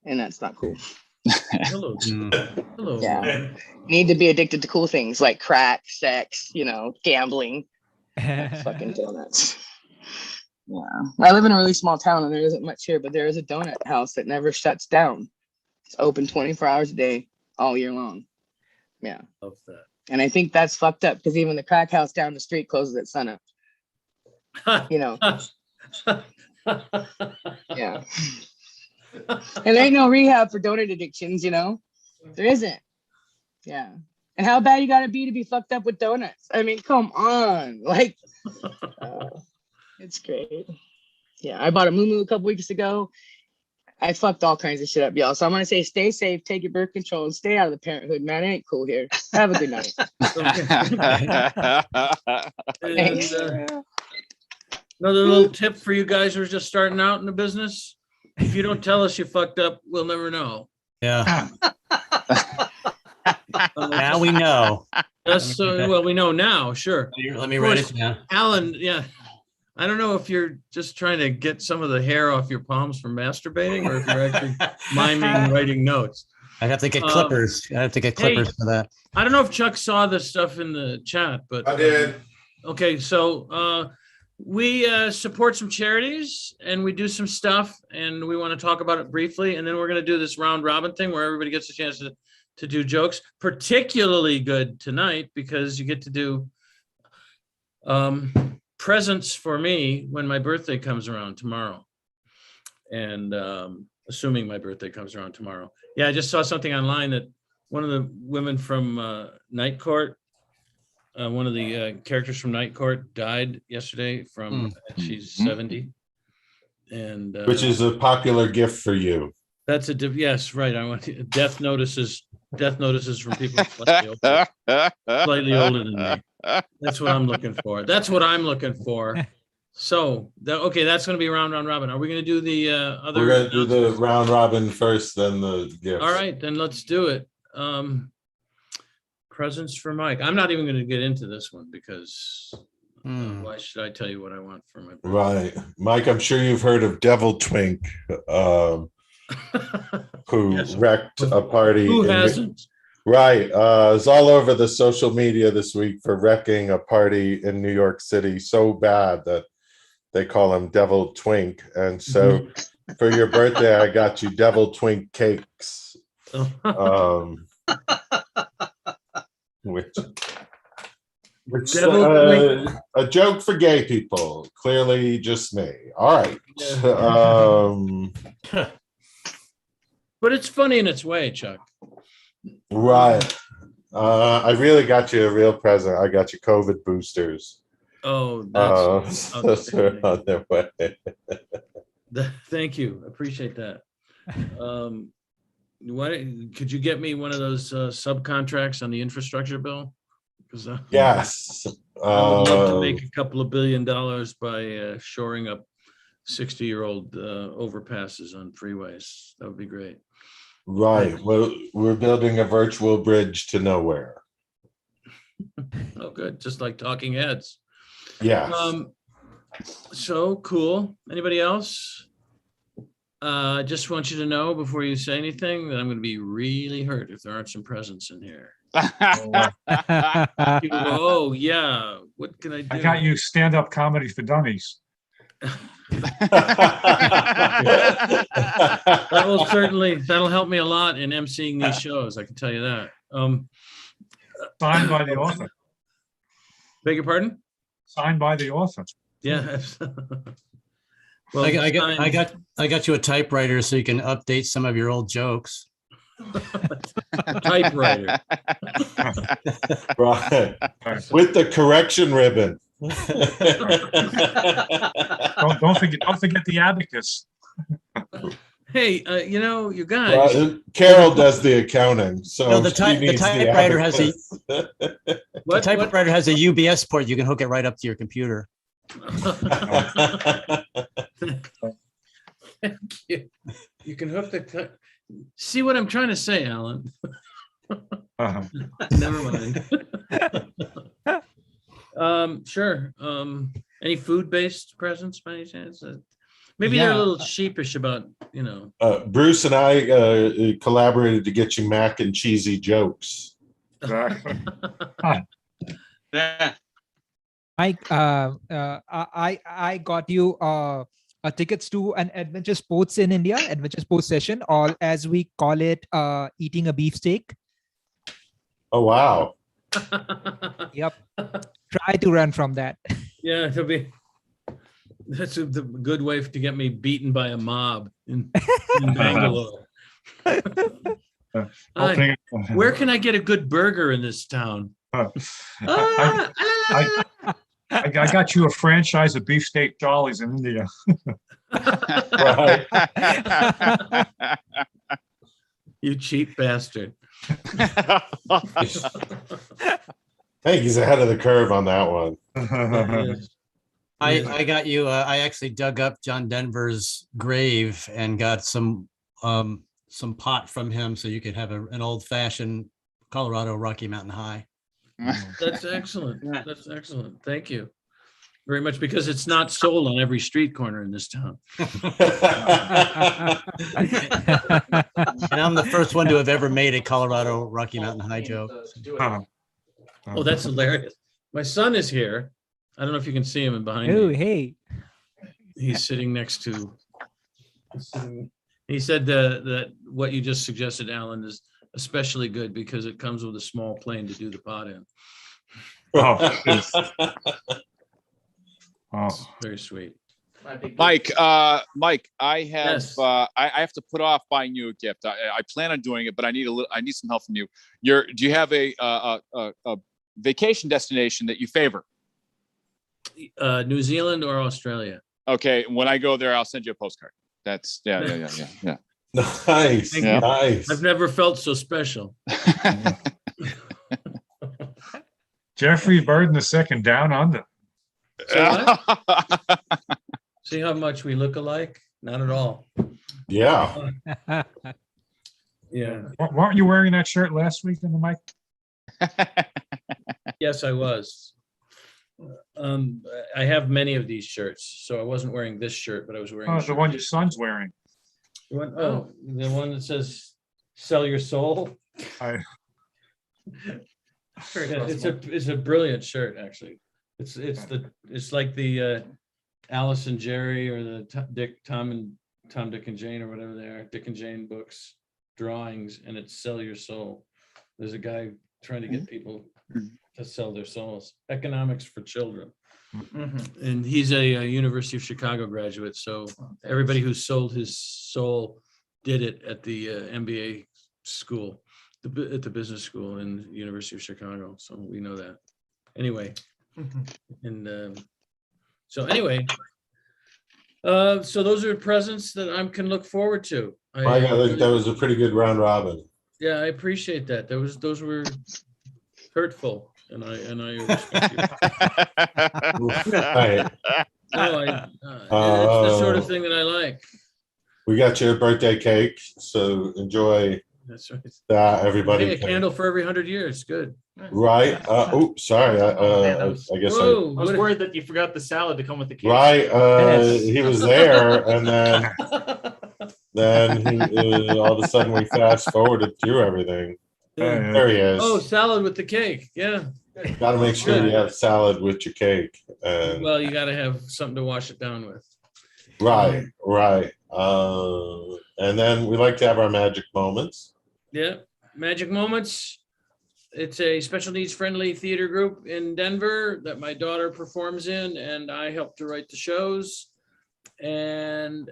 and that's not cool. Hello. Hello. Yeah, need to be addicted to cool things like crack, sex, gambling, fucking donuts. Yeah, I live in a really small town, and there isn't much here, but there is a donut house that never shuts down. It's open 24 hours a day, all year long. Yeah. Love that. And I think that's fucked up because even the crack house down the street closes at sunup. Yeah. And there ain't no rehab for donut addictions, there isn't. Yeah. And how bad you gotta be to be fucked up with donuts? I mean, come on. Like, it's great. Yeah, I bought a moo a couple weeks ago. I fucked all kinds of shit up, y'all. So I'm gonna say, stay safe, take your birth control, and stay out of the parenthood, man. It ain't cool here. Have a good night. Thanks. Another little tip for you guys who are just starting out in the business: if you don't tell us you fucked up, we'll never know. Yeah. Now we know. Well, we know now. Sure. Let me write it down. Alan, yeah. I don't know if you're just trying to get some of the hair off your palms from masturbating or if you're actually miming writing notes. I have to get clippers. I have to get clippers for that. I don't know if Chuck saw the stuff in the chat, but I did. Okay, so we support some charities and we do some stuff and we want to talk about it briefly. And then we're going to do this round robin thing where everybody gets a chance to do jokes. Particularly good tonight because you get to do presents for me when my birthday comes around tomorrow. And assuming my birthday comes around tomorrow. Yeah, I just saw something online that one of the women from Night Court, one of the characters from Night Court died yesterday from, she's 70. And Which is a popular gift for you. That's yes, right. I want death notices from people slightly older than me. That's what I'm looking for. So, okay, that's going to be round robin. Are we going to do the other? We're going to do the round robin first, then the gifts. All right, then let's do it. Presents for Mike. I'm not even going to get into this one because why should I tell you what I want for my birthday? Right. Mike, I'm sure you've heard of Devil Twink, who wrecked a party. Who hasn't? Right. It's all over the social media this week for wrecking a party in New York City so bad that They call them Devil Twink. And so for your birthday, I got you Devil Twink cakes. Which a joke for gay people. Clearly just me. All right. But it's funny in its way, Chuck. Right. I really got you a real present. I got you COVID boosters. Oh, that's those are on their way. Thank you. Appreciate that. Could you get me one of those subcontracts on the infrastructure bill? Because Yes. I would love to make a couple of $1 billion by shoring up 60-year-old overpasses on freeways. That would be great. Right. Well, we're building a virtual bridge to nowhere. Oh, good. Just like Talking Heads. Yeah. So cool. Anybody else? Just want you to know before you say anything that I'm going to be really hurt if there aren't some presents in here. People go, oh yeah, what can I do? I got you stand-up comedy for dummies. That'll help me a lot in emceeing these shows. I can tell you that. Signed by the author. Beg your pardon? Signed by the author. Yeah. Well, I got you a typewriter so you can update some of your old jokes. Typewriter. Right. With the correction ribbon. Don't forget the abacus. Hey, you guys. Carol does the accounting, so no, the typewriter has a the typewriter has a UBS port. You can hook it right up to your computer. Thank you. You can hook the. See what I'm trying to say, Alan? Never mind. Sure. Any food-based presents by any chance? Maybe they're a little sheepish about, Bruce and I collaborated to get you mac and cheesy jokes. Mike, I got you tickets to an adventure sports in India, adventure sports session, or as we call it, eating a beefsteak. Oh, wow. Yep. Try to run from that. Yeah, that's a good way to get me beaten by a mob in Bangalore. Where can I get a good burger in this town? I got you a franchise of beefsteak jollies in India. Right. You cheap bastard. I think he's ahead of the curve on that one. I got you. I actually dug up John Denver's grave and got some pot from him, so you could have an old-fashioned Colorado Rocky Mountain High. That's excellent. That's excellent. Thank you very much, because it's not sold on every street corner in this town. And I'm the first one to have ever made a Colorado Rocky Mountain High joke. Oh, that's hilarious. My son is here. I don't know if you can see him behind me. Oh, hey. He's sitting next to. He said that what you just suggested, Alan, is especially good because it comes with a small plane to do the pod in. Oh, very sweet. Mike, I have Yes. I have to put off buying you a gift. I plan on doing it, but I need some help from you. Do you have a vacation destination that you favor? New Zealand or Australia? Okay, when I go there, I'll send you a postcard. That's yeah. Nice. Thank you. Nice. I've never felt so special. Jeffrey Burton II, Down Under. See how much we look alike? Not at all. Yeah. Yeah. Weren't you wearing that shirt last week in the mic? Yes, I was. I have many of these shirts, so I wasn't wearing this shirt, but I was wearing Oh, the one your son's wearing. the one that says "Sell Your Soul." It's a brilliant shirt, actually. It's like the Alice and Jerry or the Tom, Dick and Jane or whatever they are, Dick and Jane books, drawings, and it's Sell Your Soul. There's a guy trying to get people to sell their souls. Economics for Children. And he's a University of Chicago graduate. So everybody who sold his soul did it at the MBA school, at the business school in University of Chicago. So we know that. Anyway, and so anyway, so those are presents that I can look forward to. I think that was a pretty good round robin. Yeah, I appreciate that. Those were hurtful, and I respect you. Right. No, it's the sort of thing that I like. We got your birthday cake, so enjoy That's right. that, everybody. Hey, a candle for every 100 years. Good. Right. Oh, sorry. I guess Whoa, I was what- worried that you forgot the salad to come with the cake. right. Yes. He was there, and then he, all of a sudden we fast forwarded through everything. Yeah. There he is. Oh, salad with the cake. Yeah. Got to make sure you have salad with your cake. And Well, you got to have something to wash it down with. right. And then we like to have our magic moments. Yeah. Magic Moments. It's a special needs friendly theater group in Denver that my daughter performs in, and I help to write the shows. And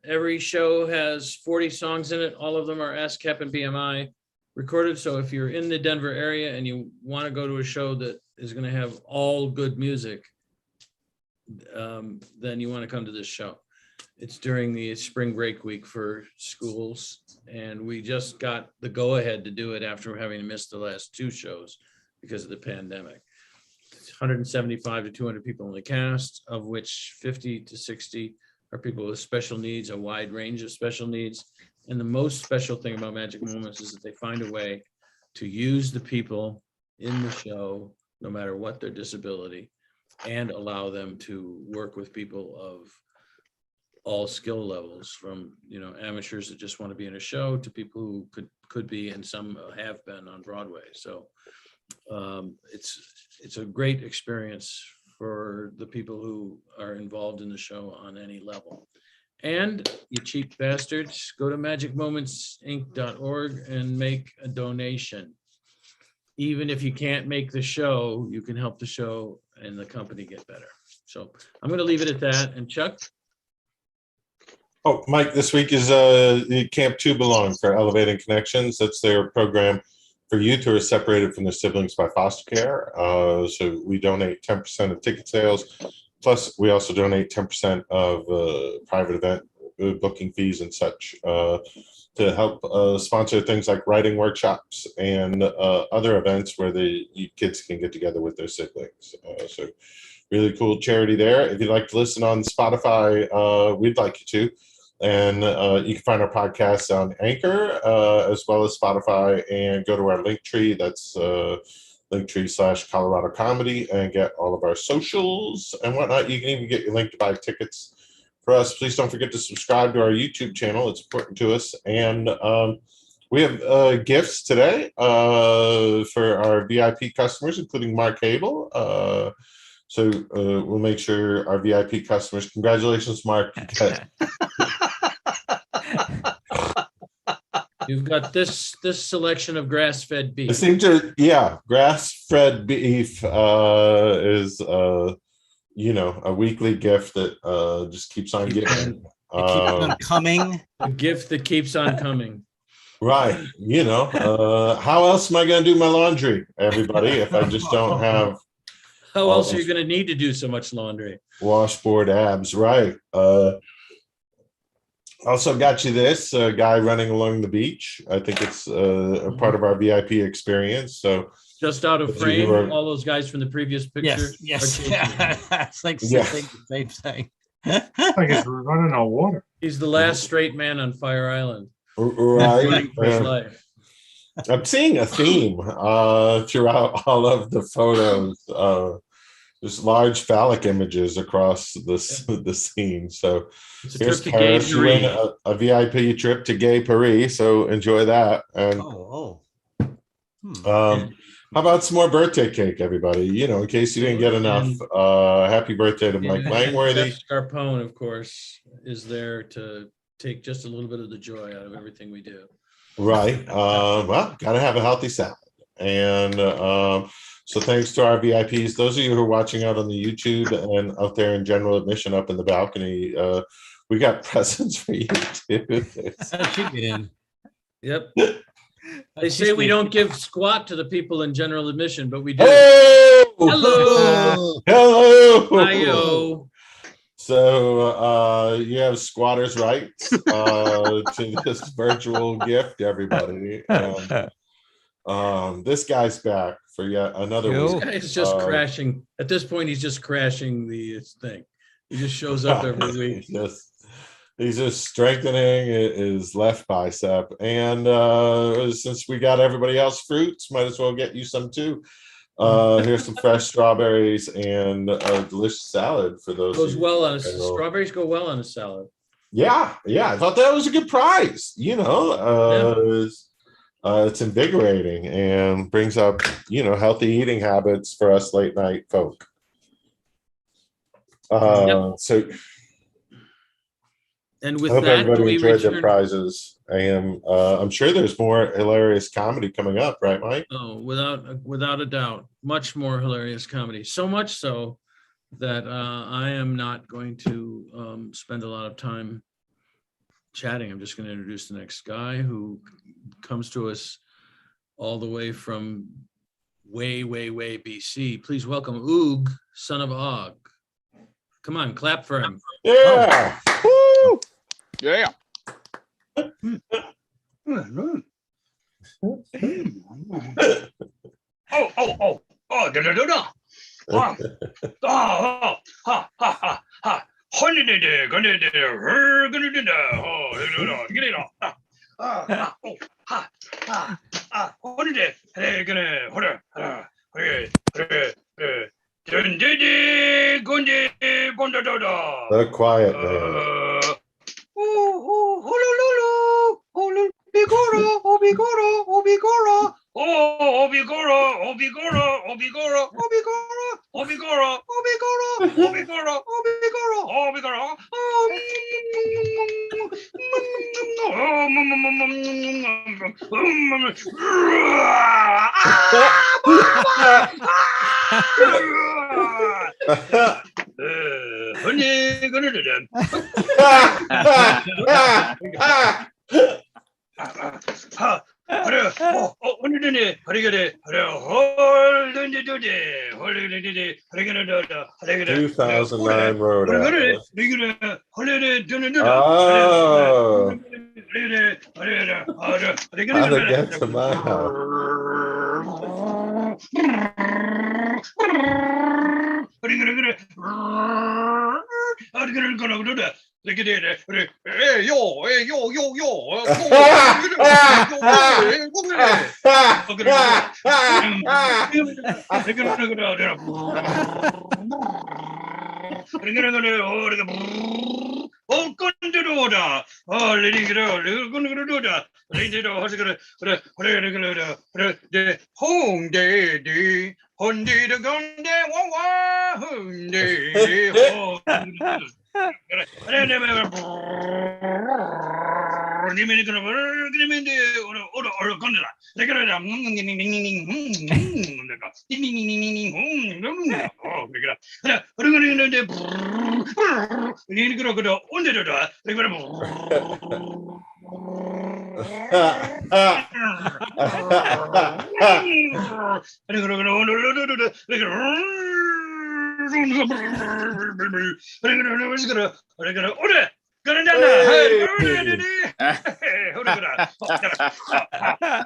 every show has 40 songs in it. All of them are ASCAP and BMI recorded. So if you're in the Denver area and you want to go to a show that is going to have all good music, then you want to come to this show. It's during the spring break week for schools, and we just got the go-ahead to do it after having missed the last two shows because of the pandemic. It's 175 to 200 people in the cast, of which 50 to 60 are people with special needs, a wide range of special needs. And the most special thing about Magic Moments is that they find a way to use the people in the show, no matter what their disability, and allow them to work with people of all skill levels, from amateurs that just want to be in a show to people who could be, and some have been on Broadway. So it's a great experience for the people who are involved in the show on any level. And you cheap bastards, go to magicmomentsinc.org and make a donation. Even if you can't make the show, you can help the show and the company get better. So I'm going to leave it at that. And Chuck? Oh, Mike, this week is Camp 2 Belong for Elevating Connections. That's their program for youth who are separated from their siblings by foster care. So we donate 10% of ticket sales. Plus, we also donate 10% of private event booking fees and such to help sponsor things like writing workshops and other events where the kids can get together with their siblings. So really cool charity there. If you'd like to listen on Spotify, we'd like you to. And you can find our podcast on Anchor as well as Spotify, and go to our link tree. That's linktree/Colorado Comedy, and get all of our socials and whatnot. You can even get your link to buy tickets for us. Please don't forget to subscribe to our YouTube channel. It's important to us. And we have gifts today for our VIP customers, including Mark Cable. So we'll make sure our VIP customers, congratulations, Mark. You've got this selection of grass-fed I beef. seem to, grass-fed beef is, a weekly gift that just keeps on giving. It keeps on coming. A gift that keeps on coming. Right. How else am I going to do my laundry, everybody, if I just don't have How else are you going to need to do so much laundry? washboard abs? Right. Also got you this guy running along the beach. I think it's a part of our VIP experience. So Just out of If you frame, were- all those guys from the previous picture. Yes. are changing. It's like Yeah. same thing. Like it's running on water. He's the last straight man on Fire Island. right. Running for his life. I'm seeing a theme throughout all of the photos. There's large phallic images across the scene. So It's a here's trip to Gay Paris. You win Paris. a VIP trip to Gay Paris. So enjoy that. And Oh, How about some more birthday cake, everybody? You know, in case you didn't get enough. Happy birthday to Mike And Langworthy. Jeff Scarpone, of course, is there to take just a little bit of the joy out of everything we do. Right. Well, gotta have a healthy salad. And so thanks to our VIPs. Those of you who are watching out on the YouTube and out there in general admission up in the balcony, we got presents for you too. How'd she get in? Yep. They say we don't give squat to the people in general admission, but we do. Hello! Hello. Hello! Hi-yo. So you have squatters' rights to this virtual gift, everybody. And this guy's back for yet another This week. guy is just crashing. At this point, he's just crashing the thing. He just shows up every week. He's just strengthening his left bicep. And since we got everybody else fruits, might as well get you some too. Here's some fresh strawberries and a delicious salad for those. Goes well on strawberries. Go well on a salad. Yeah, I thought that was a good prize. You know, it's invigorating and brings up healthy eating habits for us late night folk. So. And with I hope that, everybody enjoyed their prizes. I'm sure there's more hilarious comedy coming up, right, Mike? Oh, without a doubt, much more hilarious comedy. So much so that I am not going to spend a lot of time chatting. I'm just going to introduce the next guy who comes to us all the way from way BC. Please welcome Oog, son of Og. Come on, clap for him. Yeah. Oh. Yeah. The quiet man. (2009) Road Atlas. Oh. How to get to my house.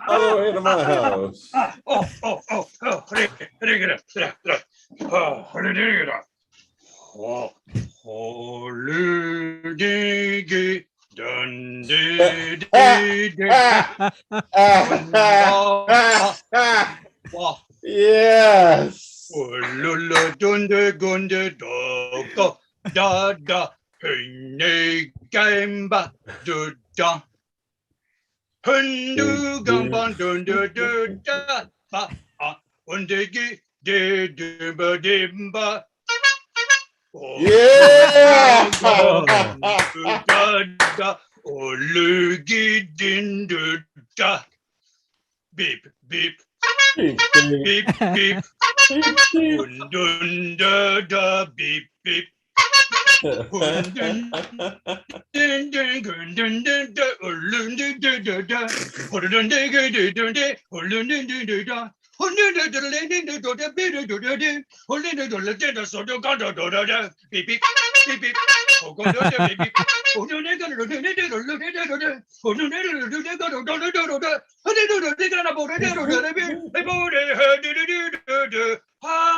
All the way to my house. Yes. Hundu gumban dun du du da ba undigi de dimba dimba. Yeah. Olugi din du da. Beep beep beep beep. Dun da da beep beep. Dun dun dun dun dun dun dun dun. Dun dun dun dun dun. Dun dun dun dun dun dun. Dun dun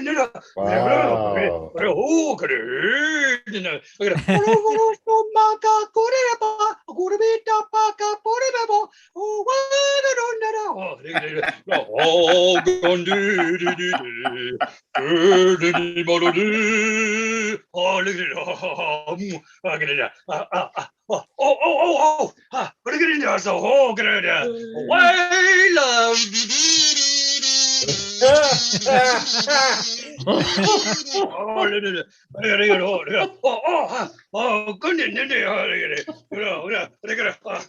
dun dun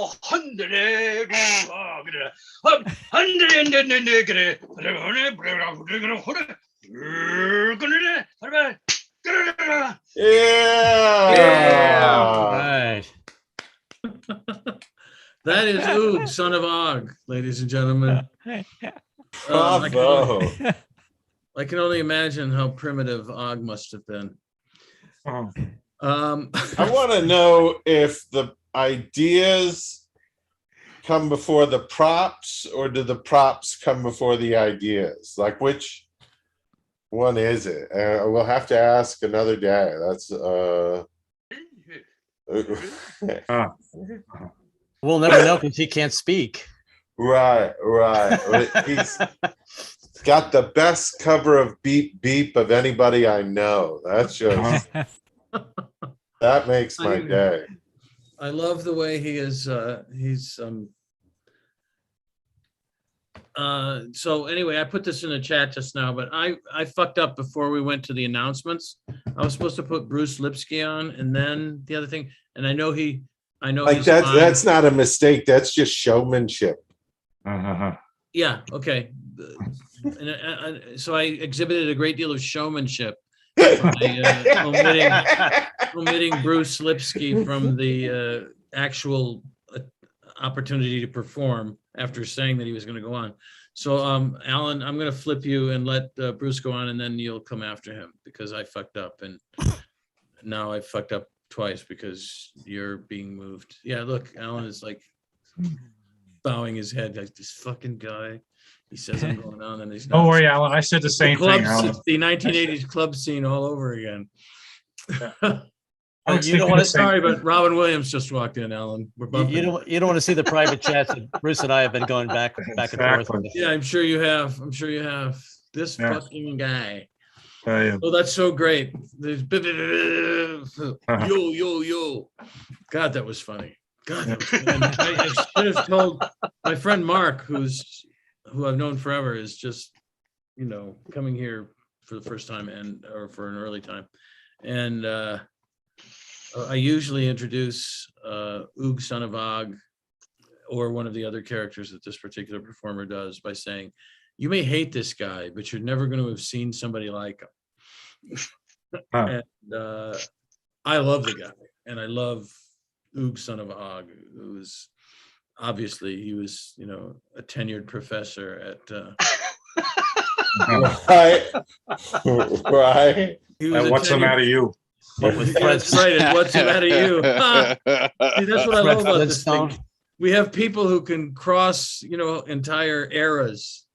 dun. Right. That is Oog, son of Og, ladies and gentlemen. Bravo. I can only imagine how primitive Og must have been. Oh. I want to know if the ideas come before the props, or do the props come before the ideas? Like, which one is it? We'll have to ask another day. That's We'll never know because he can't speak. right. He's got the best cover of Beep Beep of anybody I know. That's just that makes my day. I love the way he is. So anyway, I put this in the chat just now, but I fucked up before we went to the announcements. I was supposed to put Bruce Lipsky on, and then the other thing, and I know Like he's that's not a mistake. That's just showmanship. Yeah. Okay. And so I exhibited a great deal of showmanship by omitting Bruce Lipsky from the actual opportunity to perform after saying that he was going to go on. So, Alan, I'm going to flip you and let Bruce go on, and then you'll come after him because I fucked up, and now I fucked up twice because you're being moved. Yeah, look, Alan is like bowing his head like this fucking guy. He says I'm going on, and he's not. Don't worry, Alan. I said the same thing, Alan. It's the 1980s club scene all over again. I was You don't thinking want the to same Sorry, thing. but Robin Williams just walked in, Alan. We're bumping. You don't want to see the private chats that Bruce and I have been going back and forth. Exactly. Yeah, I'm sure you have. This Yeah. fucking guy. Yeah. Oh, that's so great. There's yo. God, that was funny. God, that was funny. And I should have told my friend Mark, who I've known forever, is just, coming here for the first time or for an early time. And I usually introduce Oog, son of Og, or one of the other characters that this particular performer does by saying, you may hate this guy, but you're never going to have seen somebody like him. And I love the guy, and I love Oog, son of Og, who's obviously he was, a tenured professor at. Right. Right. He was And a what's the tenured- matter, you? That's right. And what's the matter, you? See, that's what I love about this thing. Flintstone. We have people who can cross, entire eras.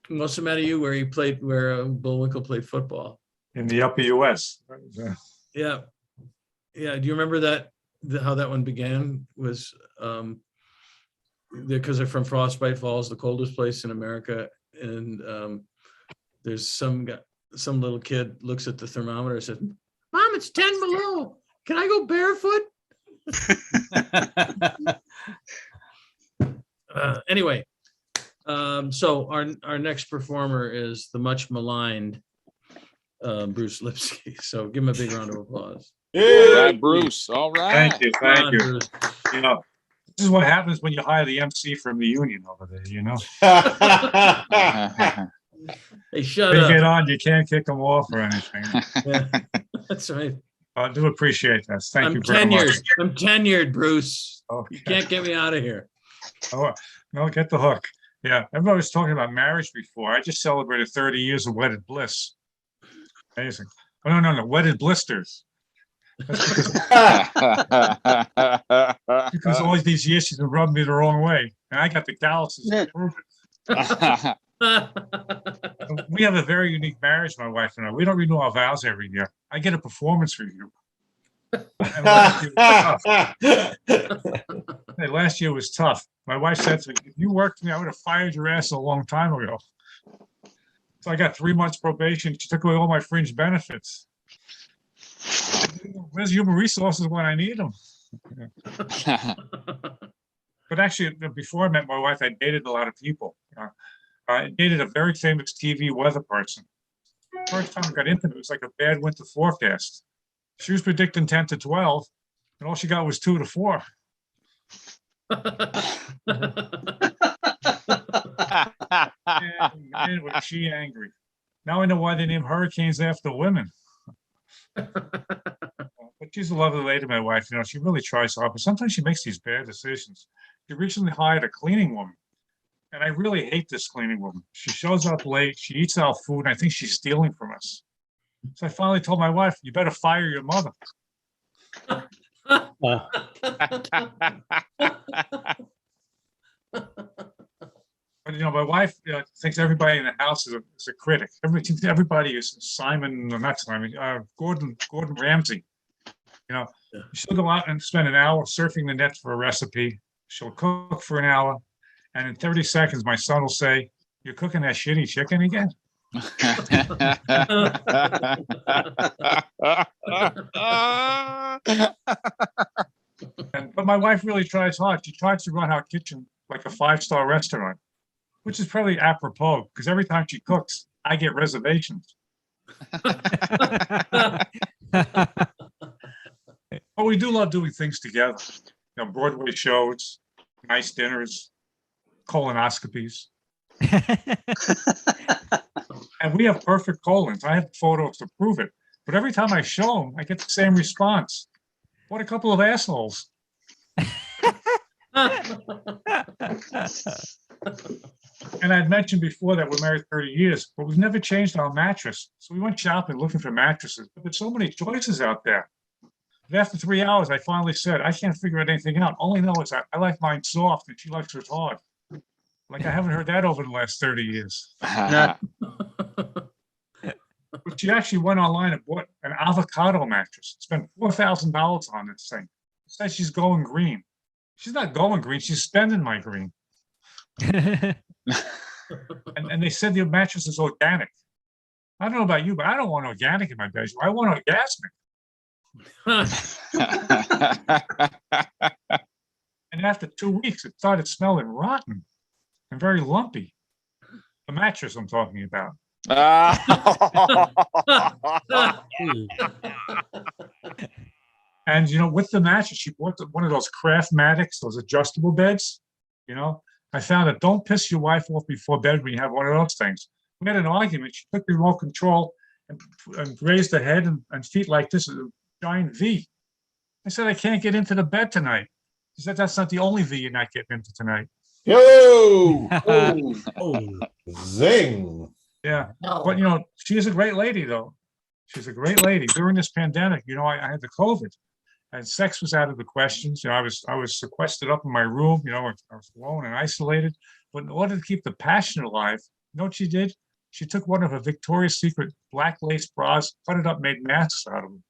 What's the matter, you? Where Bullwinkle played football. In the upper US. Yeah. Do you remember that? How that one began was because they're from Frostbite Falls, the coldest place in America, and there's some little kid looks at the thermometer and says, "Mom, it's 10 below. Can I go barefoot?" Anyway, so our next performer is the much maligned Bruce Lipsky. So give him a big round of applause. All right, Bruce. All right. Thank you. Come Thank on, you. Bruce. This is what happens when you hire the MC from the union over there, Hey, shut They up. get on, you can't kick them off or anything. Yeah, that's right. I do appreciate that. Thank I'm you very much. tenured. I'm tenured, Bruce. Okay. You can't get me out of here. Oh, no, get the hook. Yeah, everybody was talking about marriage before. I just celebrated 30 years of wedded bliss. Amazing. Oh, no, wedded blisters. That's because all these years she's been rubbing me the wrong way. And I got the calluses to prove it. We have a very unique marriage, my wife and I. We don't renew our vows every year. I get a performance review. And last year was tough. My wife said to me, if you worked for me, I would have fired your ass a long time ago. So I got 3 months probation. She took away all my fringe benefits. Where's human resources when I need them? But actually, before I met my wife, I dated a lot of people. I dated a very famous TV weather person. First time I got intimate, it was like a bad winter forecast. She was predicting 10 to 12, and all she got was 2 to 4. Man, was she angry. Now I know why they name hurricanes after women. But she's a lovely lady, my wife. She really tries hard, but sometimes she makes these bad decisions. She recently hired a cleaning woman, and I really hate this cleaning woman. She shows up late, she eats our food, and I think she's stealing from us. So I finally told my wife, you better fire your mother. But my wife thinks everybody in the house is a critic. Everybody is Gordon Ramsay. She'll go out and spend an hour surfing the net for a recipe. She'll cook for an hour, and in 30 seconds, my son will say, "You're cooking that shitty chicken again?" But my wife really tries hard. She tries to run our kitchen like a 5-star restaurant, which is probably apropos because every time she cooks, I get reservations. But we do love doing things together. Broadway shows, nice dinners, colonoscopies. And we have perfect colons. I have photos to prove it. But every time I show them, I get the same response. What a couple of assholes. And I'd mentioned before that we're married 30 years, but we've never changed our mattress. So we went shopping looking for mattresses. But there's so many choices out there. And after 3 hours, I finally said, I can't figure anything out. All I know is I like mine soft and she likes hers hard. Like I haven't heard that over the last 30 years. But she actually went online and bought an avocado mattress. Spent $4,000 on this thing. Says she's going green. She's not going green. She's spending my green. And they said the mattress is organic. I don't know about you, but I don't want organic in my bedroom. I want orgasmic. And after 2 weeks, it started smelling rotten and very lumpy. The mattress I'm talking about. And, with the mattress, she bought one of those Craftmatics, those adjustable beds. I found that don't piss your wife off before bed when you have one of those things. We had an argument. She took the remote control and raised the head and feet like this, a giant V. I said, I can't get into the bed tonight. She said, that's not the only V you're not getting into tonight. Yo! Oh, Zing! Yeah. But, she is a great lady, though. She's a great lady. During this pandemic, I had the COVID. And sex was out of the questions. I was sequestered up in my room. I was alone and isolated. But in order to keep the passion alive, you know what she did? She took one of her Victoria's Secret black lace bras, cut it up, made masks out of them.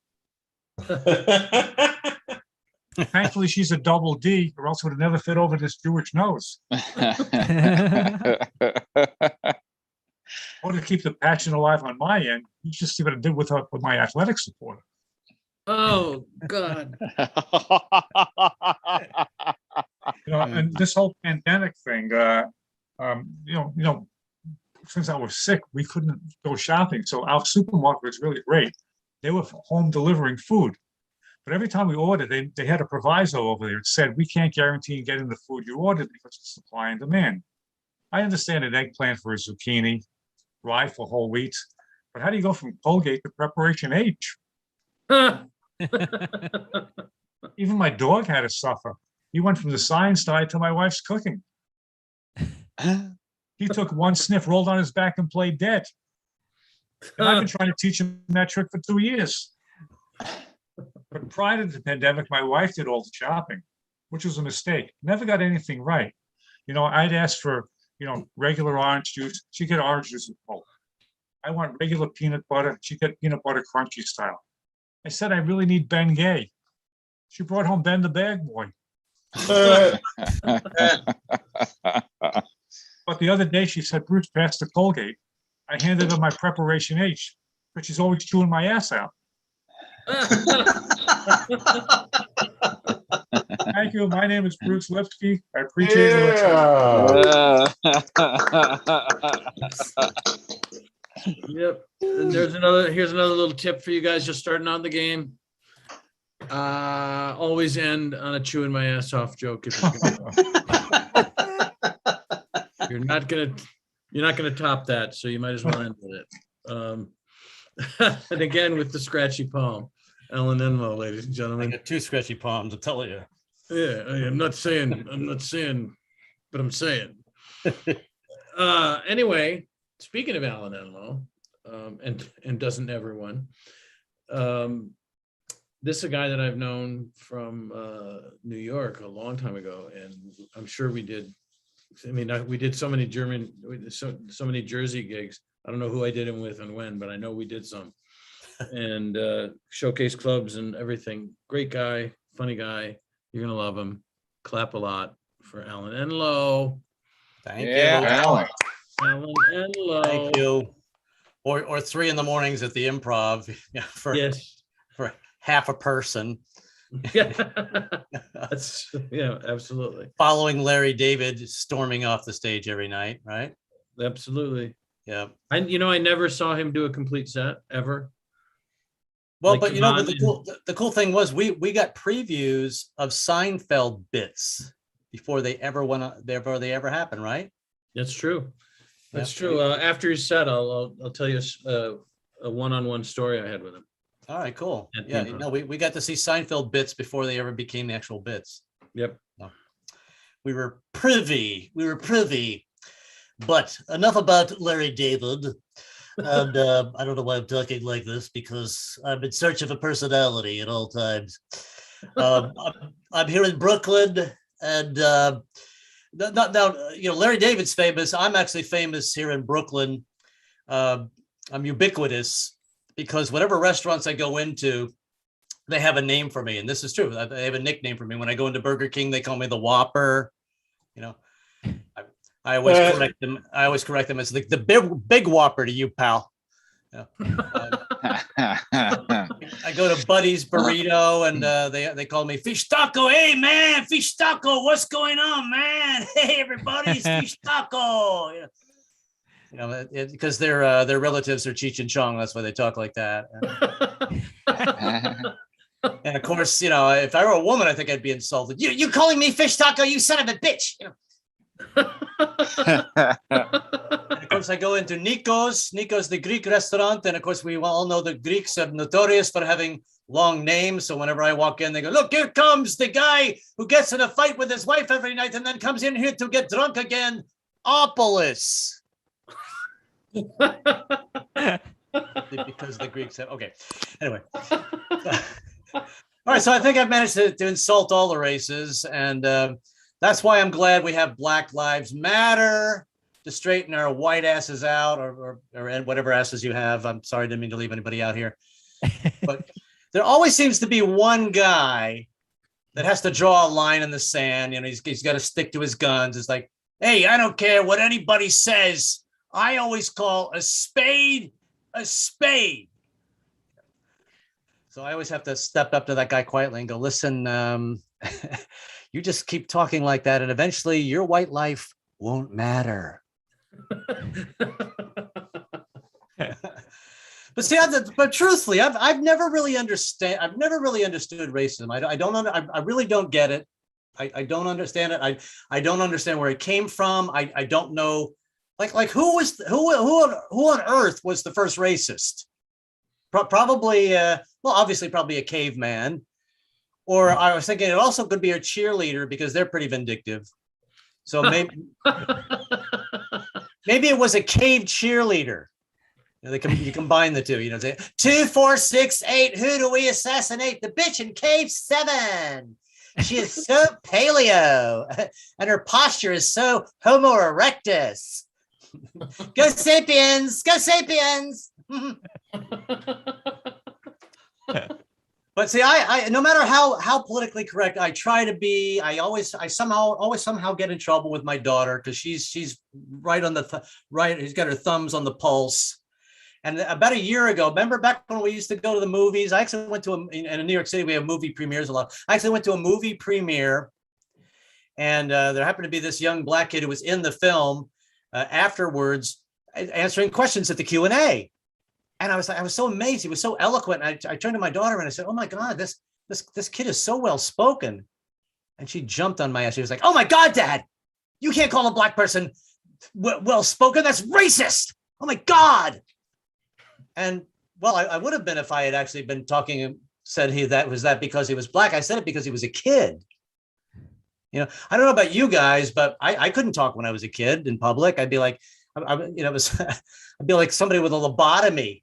Thankfully, she's a double D, or else it would have never fit over this Jewish nose. In order to keep the passion alive on my end, you just see what I did with my athletic supporter. Oh God. And this whole pandemic thing, since I was sick, we couldn't go shopping. So our supermarket was really great. They were home delivering food. But every time we ordered, they had a proviso over there. It said, we can't guarantee you getting the food you ordered because of supply and demand. I understand an eggplant for a zucchini, rye for whole wheat. But how do you go from Colgate to Preparation H? Even my dog had to suffer. He went from the science diet to my wife's cooking. He took one sniff, rolled on his back, and played dead. And I've been trying to teach him that trick for 2 years. But prior to the pandemic, my wife did all the shopping, which was a mistake. Never got anything right. I'd ask for, regular orange juice. She'd get orange juice with Coke. I want regular peanut butter. She'd get peanut butter crunchy style. I said, I really need Ben Gay. She brought home Ben the Bag Boy. But the other day she said, Bruce, pass the Colgate. I handed her my Preparation H, but she's always chewing my ass out. Thank you. My name is Bruce Lipsky. I appreciate it. Yep. And here's another little tip for you guys just starting on the game. Always end on a chewing my ass off joke. If you're not gonna top that, so you might as well end with it. And again with the scratchy palm, Alan Enlow, ladies and I gentlemen. got 2 scratchy palms, I'll tell you. Yeah, I'm not saying, but I'm saying. Anyway, speaking of Alan Enlow, and doesn't everyone? This is a guy that I've known from New York a long time ago, and I'm sure we did. We did so many so many Jersey gigs. I don't know who I did them with and when, but I know we did some. And showcase clubs and everything. Great guy, funny guy. You're gonna love him. Clap a lot for Alan Enlow. Thank you. Alan. Alan Enlow. Thank you. Or 3 in the mornings at the Improv for half a person. Yeah. Absolutely. Following Larry David storming off the stage every night, right? Absolutely. Yeah. I never saw him do a complete set ever. Well, but the cool thing was we got previews of Seinfeld bits before they ever happened, right? That's true. That's true. After his set, I'll tell you a one-on-one story I had with him. All right, cool. Yeah, we got to see Seinfeld bits before they ever became the actual bits. Yep. We were privy. But enough about Larry David. And I don't know why I'm talking like this, because I'm in search of a personality at all times. I'm here in Brooklyn, and now Larry David's famous. I'm actually famous here in Brooklyn. I'm ubiquitous because whatever restaurants I go into, they have a name for me, and this is true. They have a nickname for me. When I go into Burger King, they call me the Whopper. I always correct them. I always correct them as the big Whopper to you, pal. I go to Buddy's Burrito, and they call me Fish Taco. Hey man, Fish Taco, what's going on, man? Hey everybody, it's Fish Taco. Because their relatives are Cheech and Chong. That's why they talk like that. And of course, you know, if I were a woman, I think I'd be insulted. You calling me fish taco, you son of a bitch. You know? And of course, I go into Nikos. Nikos, the Greek restaurant. And of course, we all know the Greeks are notorious for having long names. So whenever I walk in, they go, look, here comes the guy who gets in a fight with his wife every night and then comes in here to get drunk again. Opolis. Because the Greeks have, okay. Anyway. All right, so I think I've managed to insult all the races, and that's why I'm glad we have Black Lives Matter to straighten our white asses out, or whatever asses you have. I'm sorry, didn't mean to leave anybody out here. But there always seems to be one guy that has to draw a line in the sand. You know, he's got to stick to his guns. It's like, hey, I don't care what anybody says. I always call a spade a spade. So I always have to step up to that guy quietly and go, listen, you just keep talking like that, and eventually your white life won't matter. But see, but truthfully, I've never really understood racism. I really don't get it. I don't understand it. I don't understand where it came from. I don't know, like who on earth was the first racist? Probably, obviously probably a caveman. Or I was thinking it also could be a cheerleader because they're pretty vindictive. So maybe it was a cave cheerleader. You know, you combine the two, you know, say 2, 4, 6, 8. Who do we assassinate? The bitch in cave 7. She is so paleo, and her posture is so Homo erectus. Go sapiens! Go sapiens! But see, I no matter how politically correct I try to be, I somehow get in trouble with my daughter because she's right on the right. She's got her thumbs on the pulse. And about a year ago, remember back when we used to go to the movies? I actually went to in New York City, we have movie premieres a lot. I actually went to a movie premiere, and there happened to be this young black kid who was in the film afterwards, answering questions at the Q&A. And I was so amazed. He was so eloquent. I turned to my daughter and I said, "Oh my God, this kid is so well spoken." And she jumped on my ass. She was like, "Oh my God, Dad, you can't call a black person well spoken. That's racist. Oh my God." And well, I would have been if I had actually been talking and said that because he was black. I said it because he was a kid. You know, I don't know about you guys, but I couldn't talk when I was a kid in public. I'd be like, I'd be like somebody with a lobotomy.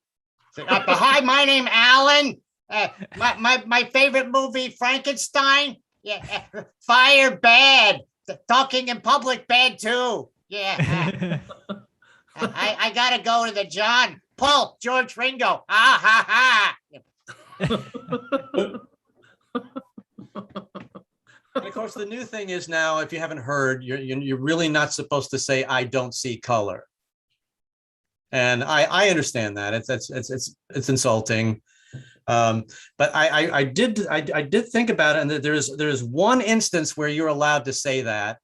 Hi, my name Alan. My favorite movie, Frankenstein. Yeah, fire bad. Talking in public bad too. Yeah. I gotta go to the John Paul George Ringo. Ha ha ha. And of course, the new thing is now, if you haven't heard, you're really not supposed to say "I don't see color." And I understand that it's insulting, but I did think about it, and that there's one instance where you're allowed to say that,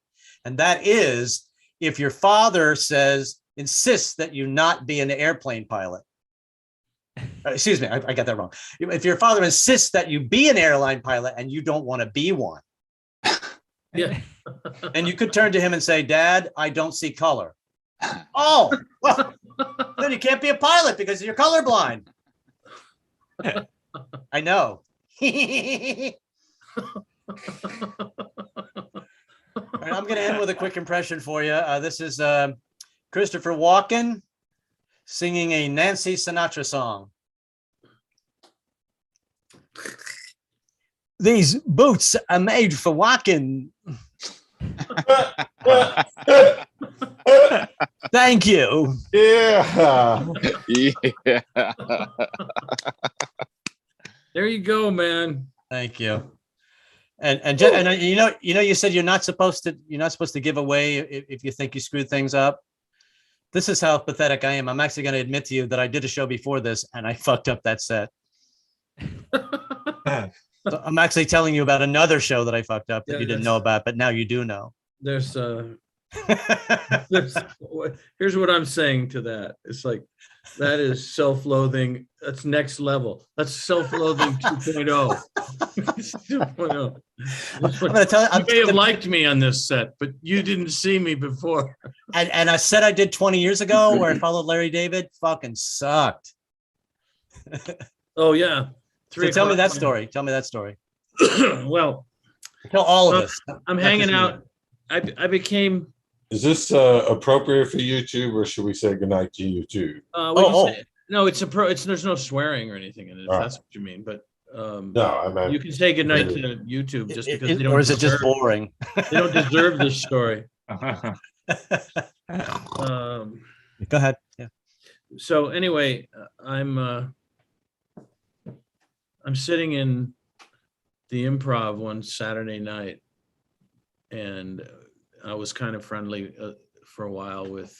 and that is if your father insists that you not be an airplane pilot. Excuse me, I got that wrong. If your father insists that you be an airline pilot and you don't want to be one, yeah, and you could turn to him and say, "Dad, I don't see color." Oh, well, then you can't be a pilot because you're colorblind. I know. All right, I'm going to end with a quick impression for you. This is Christopher Walken singing a Nancy Sinatra song. These boots are made for walking. Thank you. Yeah. Yeah. There you go, man. Thank you. And you said you're not supposed to give away if you think you screwed things up. This is how pathetic I am. I'm actually going to admit to you that I did a show before this and I fucked up that set. So I'm actually telling you about another show that I fucked up that you didn't know about, but now you do know. There's Here's what I'm saying to that. It's like, that is self-loathing. That's next level. That's self-loathing 2.0. 2.0. I'm gonna tell you, You may have liked me on this set, but you didn't see me before. and I said I did 20 years ago where I followed Larry David. Fucking sucked. Oh yeah. So tell me that story. Tell me that story. Well, tell all of us. I'm hanging out. I became. Is this appropriate for YouTube, or should we say goodnight to YouTube? No, there's no swearing or anything in it, if that's what you mean. But no, I meant you can say goodnight to YouTube just because they don't. Or is it just boring? They don't deserve this story. Go ahead. Yeah. So anyway, I'm sitting in the Improv one Saturday night, and I was kind of friendly for a while with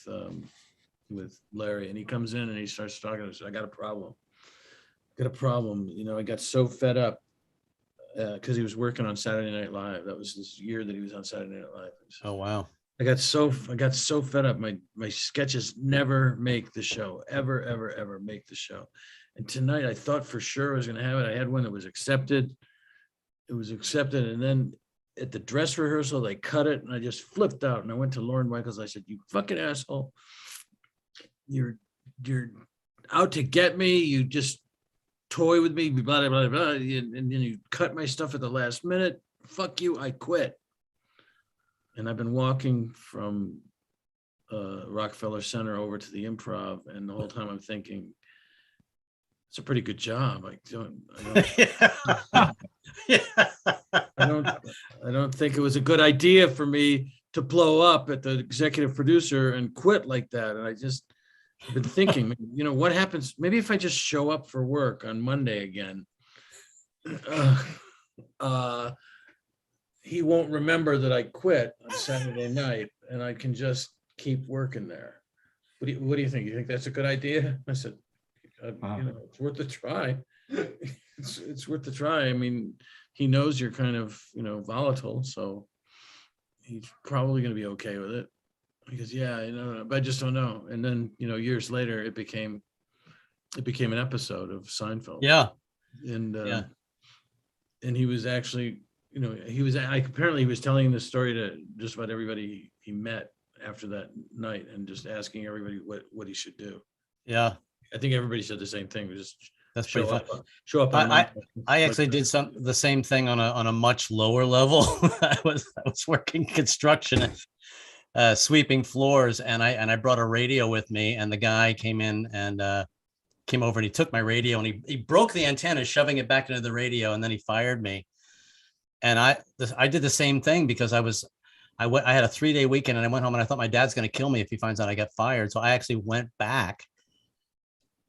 Larry, and he comes in and he starts talking. I said, I got a problem. You know, I got so fed up because he was working on Saturday Night Live. That was this year that he was on Saturday Night Live. Oh wow. I got so fed up. My sketches never make the show, ever make the show. And tonight I thought for sure I was going to have it. I had one that was accepted. It was accepted, and then at the dress rehearsal, they cut it, and I just flipped out. And I went to Lauren Michaels. I said, "You fucking asshole! You're out to get me. You just toy with me, blah, blah, blah, blah. And then you cut my stuff at the last minute. Fuck you, I quit." And I've been walking from Rockefeller Center over to the Improv, and the whole time I'm thinking, it's a pretty good job. I don't think it was a good idea for me to blow up at the executive producer and quit like that. And I just been thinking, you know, what happens? Maybe if I just show up for work on Monday again, he won't remember that I quit on Saturday night, and I can just keep working there. What do you think? You think that's a good idea? I said, you know, it's worth a try. It's worth a try. I mean, he knows you're kind of, you know, volatile, so he's probably going to be okay with it. Because yeah, you know, but I just don't know. And then, you know, years later, it became an episode of Seinfeld. Yeah. And he was actually, you know, apparently he was telling this story to just about everybody he met after that night, and just asking everybody what he should do. Yeah. I think everybody said the same thing. That's pretty fun. Show up. I actually did the same thing on a much lower level. I was working construction, sweeping floors, and I brought a radio with me, and the guy came in and came over, and he took my radio, and he broke the antenna, shoving it back into the radio, and then he fired me. And I did the same thing because I had a 3-day weekend, and I went home, and I thought my dad's going to kill me if he finds out I got fired. So I actually went back.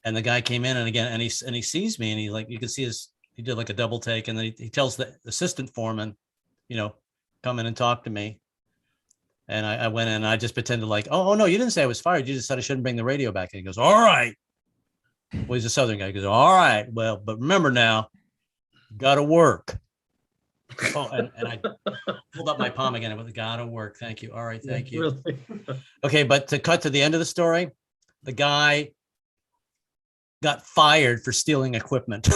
And the guy came in, and again, and he sees me, and he, like, you can see he did like a double take, and then he tells the assistant foreman, you know, come in and talk to me. And I went in, and I just pretended like, oh no, you didn't say I was fired. You just said I shouldn't bring the radio back. And he goes, all right. Well, he's a Southern guy. He goes, all right. Well, but remember now, got to work. Oh, and I pulled up my palm again. I went, got to work. Thank you. All right. Thank you. Really? Okay. But to cut to the end of the story, the guy got fired for stealing equipment.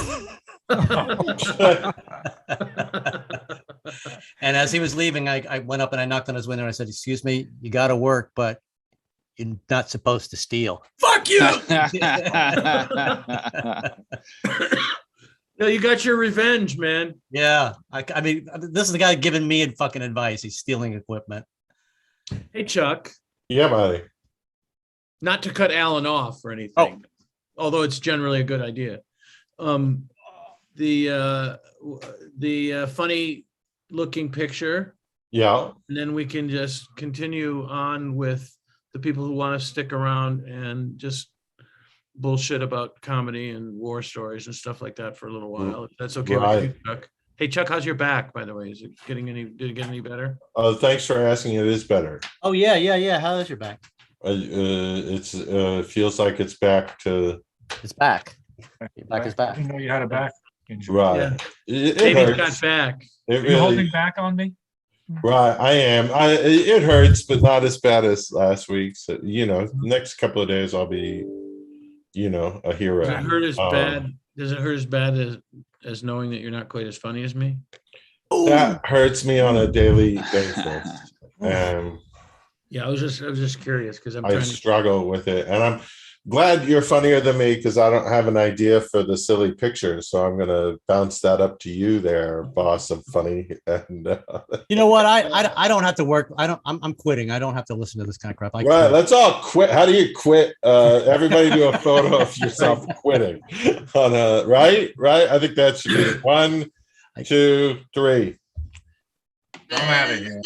And as he was leaving, I went up and I knocked on his window and I said, excuse me, you got to work, but you're not supposed to steal. Fuck you. No, you got your revenge, man. Yeah. I mean, this is the guy giving me fucking advice. He's stealing equipment. Hey, Chuck. Yeah, buddy. Not to cut Alan off or anything, although it's generally a good idea. The funny looking picture. Yeah. And then we can just continue on with the people who want to stick around and just bullshit about comedy and war stories and stuff like that for a little while. If that's okay with you, Chuck. Hey, Chuck, how's your back, by the way? Did it get any better? Thanks for asking. It is better. Oh, yeah. How is your back? It's feels like it's back to. It's back. Your back is back. I didn't know you had a back injury. Right. Yeah. It Baby's hurts. got back. It Are you holding back on me? Right, I am. It hurts, but not as bad as last week. So, next couple of days I'll be, a hero. Does it hurt as bad? Does it hurt as bad as knowing that you're not quite as funny as me? That hurts me on a daily basis. Yeah, I was just curious because I'm I trying to struggle with it, and I'm glad you're funnier than me because I don't have an idea for the silly picture. So I'm gonna bounce that up to you, there, boss of funny. And You know what? I don't have to work. I'm quitting. I don't have to listen to this kind of crap. I right, quit. let's all quit. How do you quit? Everybody do a photo of yourself quitting on a right. I think that should be 1, 2, 3. I'm out of here.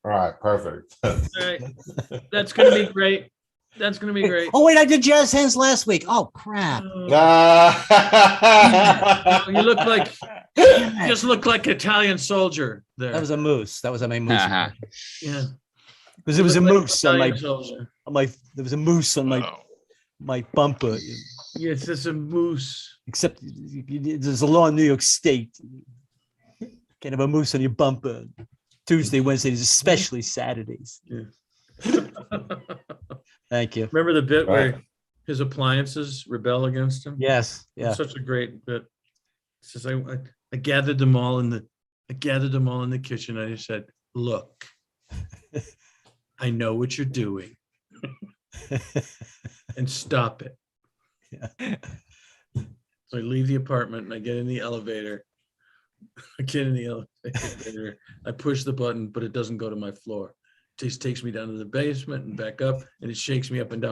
All right, perfect. All right. That's gonna be great. That's gonna be great. Oh wait, I did jazz hands last week. Oh crap! You look like you just look like Italian soldier there. That was a moose. That was a moose. Uh-huh. Yeah. Because there was a Look like moose on Italian soldier. there was a moose on my bumper. Yes, it's a moose. Except there's a law in New York State. Can't have a moose on your bumper. Tuesday, Wednesdays, especially Saturdays. Yeah. Thank you. Remember the bit where his appliances rebel against him? Yes. Yeah. It's such a great bit. It says I gathered them all in the kitchen. I just said, look, I know what you're doing. And stop it. Yeah. So I leave the apartment and I get in the elevator. I push the button, but it doesn't go to my floor. It just takes me down to the basement and back up, and it shakes me up and down